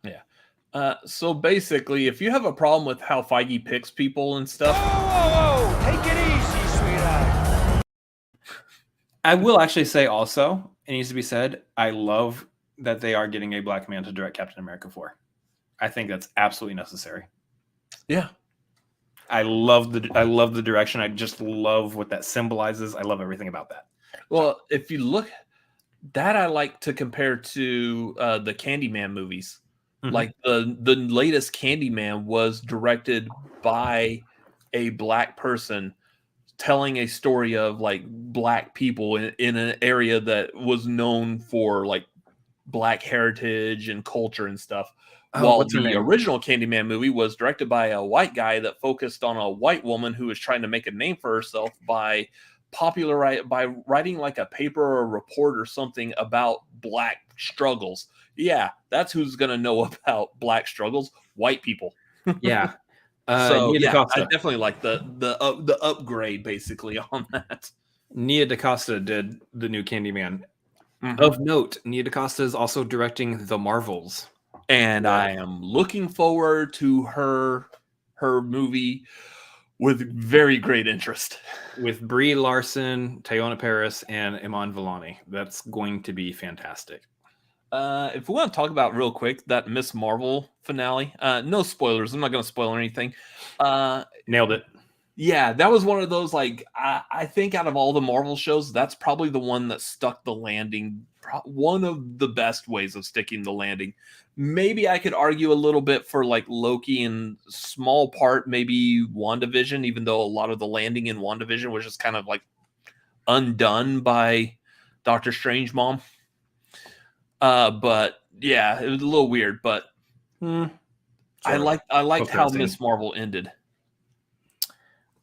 Yeah. So basically, if you have a problem with how Feige picks people and stuff, Whoa! Take it easy, sweetheart. I will actually say also, it needs to be said, I love that they are getting a black man to direct Captain America 4. I think that's absolutely necessary. yeah. I love the direction. I just love what that symbolizes. I love everything about that. Well, if you look, that I like to compare to the Candyman movies. Mhm. Like the latest Candyman was directed by a black person telling a story of like black people in an area that was known for like black heritage and culture and stuff. While what's her the name? original Candyman movie was directed by a white guy that focused on a white woman who was trying to make a name for herself by writing like a paper or a report or something about black struggles. Yeah, that's who's gonna know about black struggles. White people. Yeah. So Nia yeah, DaCosta. I definitely like the upgrade basically on that. Nia DaCosta did the new Candyman. Mhm. Of note, Nia DaCosta is also directing The Marvels. And I am looking forward to her movie with very great interest. With Brie Larson, Teyonah Parris, and Iman Vellani. That's going to be fantastic. If we want to talk about real quick that Miss Marvel finale, no spoilers. I'm not going to spoil anything. Nailed it. Yeah, that was one of those, like, I think out of all the Marvel shows, that's probably the one that stuck the landing. One of the best ways of sticking the landing. Maybe I could argue a little bit for like Loki and small part, maybe WandaVision, even though a lot of the landing in WandaVision was just kind of like undone by Doctor Strange mom. But yeah, it was a little weird, but I liked how Miss Marvel ended.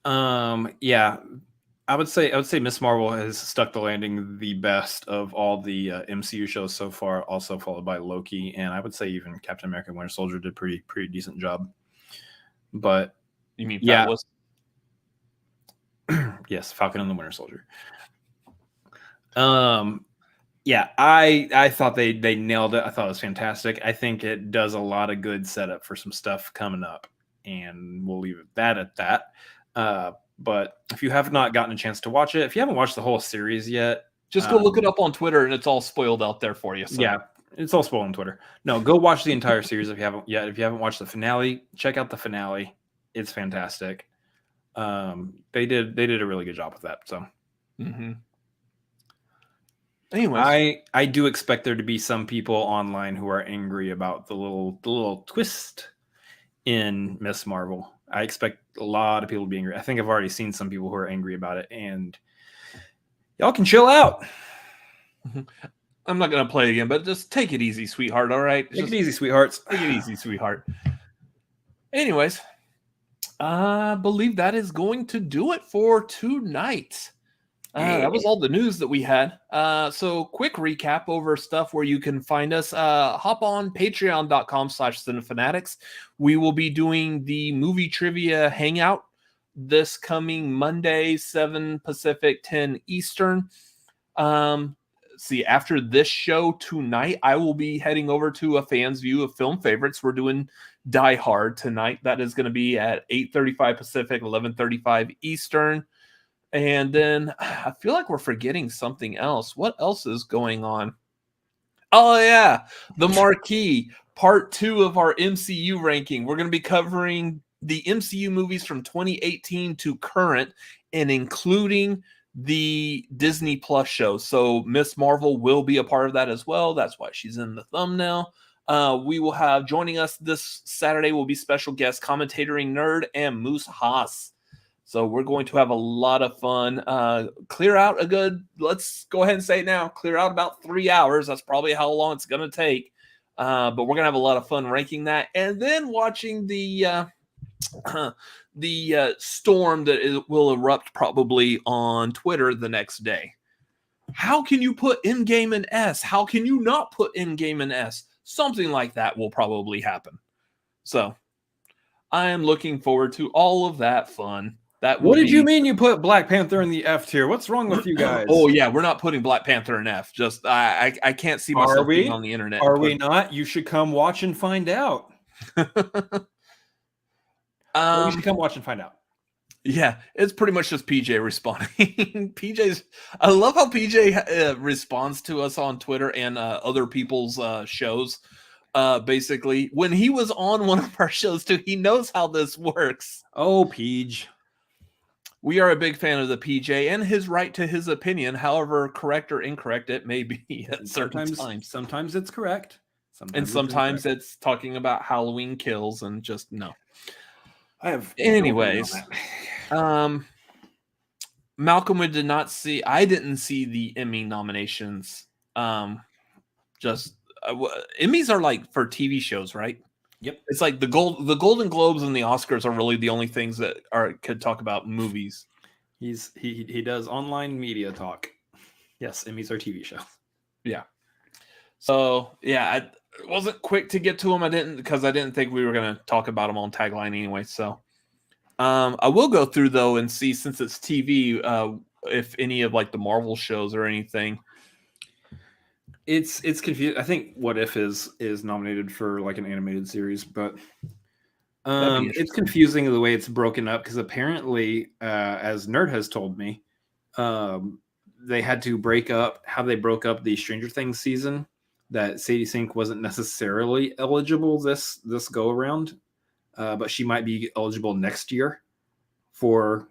Yeah, I would say Miss Marvel has stuck the landing the best of all the MCU shows so far, also followed by Loki, and I would say even Captain America and Winter Soldier did pretty decent job. But You mean yeah, was yes, Falcon and the Winter Soldier. Yeah, I thought they nailed it. I thought it was fantastic. I think it does a lot of good setup for some stuff coming up, and we'll leave it at that. But if you have not gotten a chance to watch it, if you haven't watched the whole series yet, just go look it up on Twitter, and it's all spoiled out there for you. So. Yeah, it's all spoiled on Twitter. No, go watch the entire series if you haven't yet. If you haven't watched the finale, check out the finale. It's fantastic. They did a really good job with that. So, Anyways, I do expect there to be some people online who are angry about the little twist in Miss Marvel. I expect a lot of people to be angry. I think I've already seen some people who are angry about it, and y'all can chill out. I'm not gonna play again, but just take it easy, sweetheart. All right, Take just it easy, sweethearts. take it easy, sweetheart. Anyways, I believe that is going to do it for tonight. That was all the news that we had. So quick recap over stuff where you can find us. Hop on patreon.com/cinefanatics. We will be doing the movie trivia hangout this coming Monday, 7 Pacific, 10 Eastern. After this show tonight, I will be heading over to a fan's view of film favorites. We're doing Die Hard tonight. That is going to be at 8:35 Pacific, 11:35 Eastern. And then I feel like we're forgetting something else. What else is going on? Oh, yeah. The Marquee, part 2 of our MCU ranking. We're going to be covering the MCU movies from 2018 to current and including the Disney Plus show. So Miss Marvel will be a part of that as well. That's why she's in the thumbnail. We will have joining us this Saturday will be special guest Commentating Nerd and Moose Haas. So we're going to have a lot of fun. Clear out let's go ahead and say it now, clear out about 3 hours. That's probably how long it's going to take. But we're going to have a lot of fun ranking that. And then watching the storm that will erupt probably on Twitter the next day. How can you put Endgame in S? How can you not put Endgame in S? Something like that will probably happen. So I am looking forward to all of that fun. What did you mean you put Black Panther in the F tier? What's wrong with you guys? Oh yeah, we're not putting Black Panther in F. Just I can't see myself being on the internet. Are we not? You should come watch and find out. You should come watch and find out. Yeah, it's pretty much just PJ responding. I love how PJ responds to us on Twitter and other people's shows. Basically, when he was on one of our shows too, he knows how this works. Oh, Peach. We are a big fan of the PJ and his right to his opinion, however correct or incorrect it may be at certain times. Sometimes it's correct. Sometimes it's talking about Halloween Kills and just no. Anyways, Malcolm, I didn't see the Emmy nominations. Emmys are like for TV shows, right? Yep. It's like the Golden Globes and the Oscars are really the only things that could talk about movies. He does online media talk. Yes, Emmys are TV shows. Yeah. So yeah, I wasn't quick to get to them. I didn't think we were gonna talk about them on Tagline anyway. So I will go through though and see, since it's TV, if any of like the Marvel shows or anything. It's confusing. I think What If is nominated for like an animated series, but it's confusing the way it's broken up, because apparently, as Nerd has told me, they had to break up how they broke up the Stranger Things season. That Sadie Sink wasn't necessarily eligible this go around, but she might be eligible next year for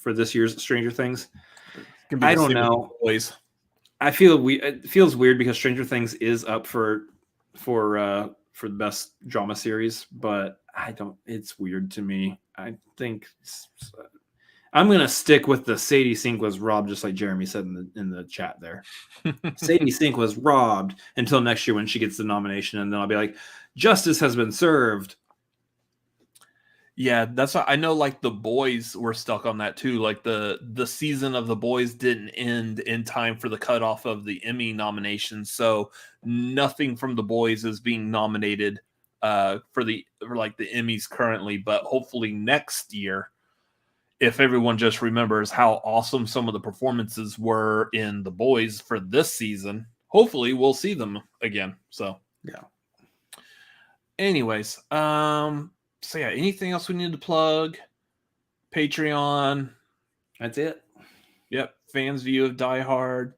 this year's Stranger Things. I don't know. Boys. I feel it feels weird because Stranger Things is up for the best drama series, but it's weird to me. I think I'm gonna stick with the Sadie Sink was robbed, just like Jeremy said in the chat there. Sadie Sink was robbed until next year when she gets the nomination, and then I'll be like, justice has been served. Yeah, that's why I know. Like The Boys were stuck on that too. Like the season of The Boys didn't end in time for the cutoff of the Emmy nominations, so nothing from The Boys is being nominated for the Emmys currently. But hopefully next year, if everyone just remembers how awesome some of the performances were in The Boys for this season, hopefully we'll see them again. So yeah. Anyways, so yeah, anything else we need to plug? Patreon. That's it. Yep. Fans' view of Die Hard.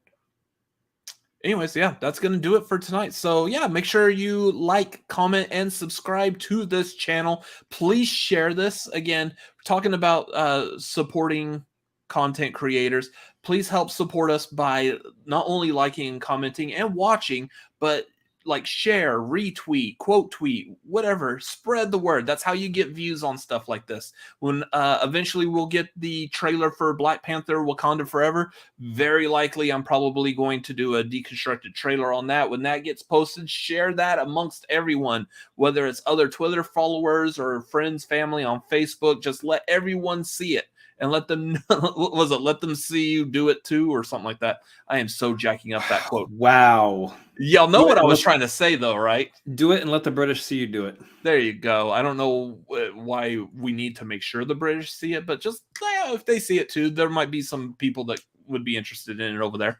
Anyways, yeah, that's going to do it for tonight. So yeah, make sure you like, comment, and subscribe to this channel. Please share this. Again, we're talking about supporting content creators. Please help support us by not only liking and commenting and watching, but like share, retweet, quote tweet, whatever, spread the word. That's how you get views on stuff like this. When eventually we'll get the trailer for Black Panther Wakanda Forever, very likely I'm probably going to do a deconstructed trailer on that. When that gets posted, share that amongst everyone, whether it's other Twitter followers or friends, family on Facebook. Just let everyone see it. And let them let them see you do it too, or something like that. I am so jacking up that quote. Wow. Y'all know what I was trying to say, though, right? Do it and let the British see you do it. There you go. I don't know why we need to make sure the British see it, but just if they see it too, there might be some people that would be interested in it over there.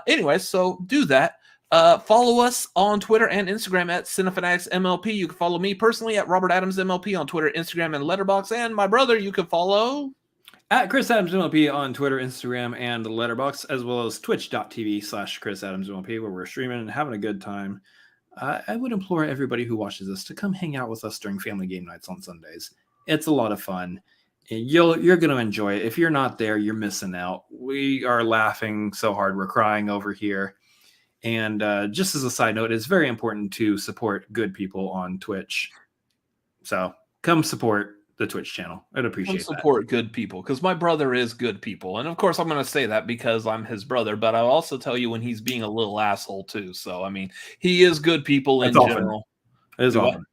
Anyway, so do that. Follow us on Twitter and Instagram at CineFanaticsMLP. You can follow me personally at Robert Adams MLP on Twitter, Instagram, and Letterboxd. And my brother, you can follow at Chris Adams MLP on Twitter, Instagram, and Letterboxd, as well as twitch.tv/Chris Adams MLP, where we're streaming and having a good time. I would implore everybody who watches this to come hang out with us during family game nights on Sundays. It's a lot of fun. You're going to enjoy it. If you're not there, you're missing out. We are laughing so hard. We're crying over here. And just as a side note, it's very important to support good people on Twitch. So come support the Twitch channel. I'd appreciate that. Support good people, because my brother is good people. And of course, I'm going to say that because I'm his brother, but I'll also tell you when he's being a little asshole too. So, I mean, he is good people in general. It is often.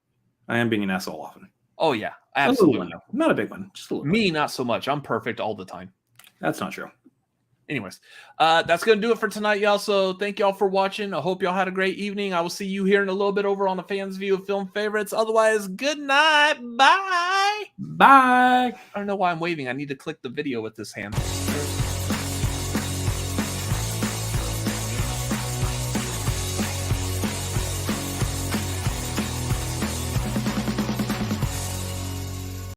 I am being an asshole often. Oh, yeah, absolutely. Not a big one. Just a little. Me, not so much. I'm perfect all the time. That's not true. Anyways, that's going to do it for tonight, y'all. So thank y'all for watching. I hope y'all had a great evening. I will see you here in a little bit over on the Fans View of Film Favorites. Otherwise, good night. Bye. Bye. I don't know why I'm waving. I need to click the video with this hand.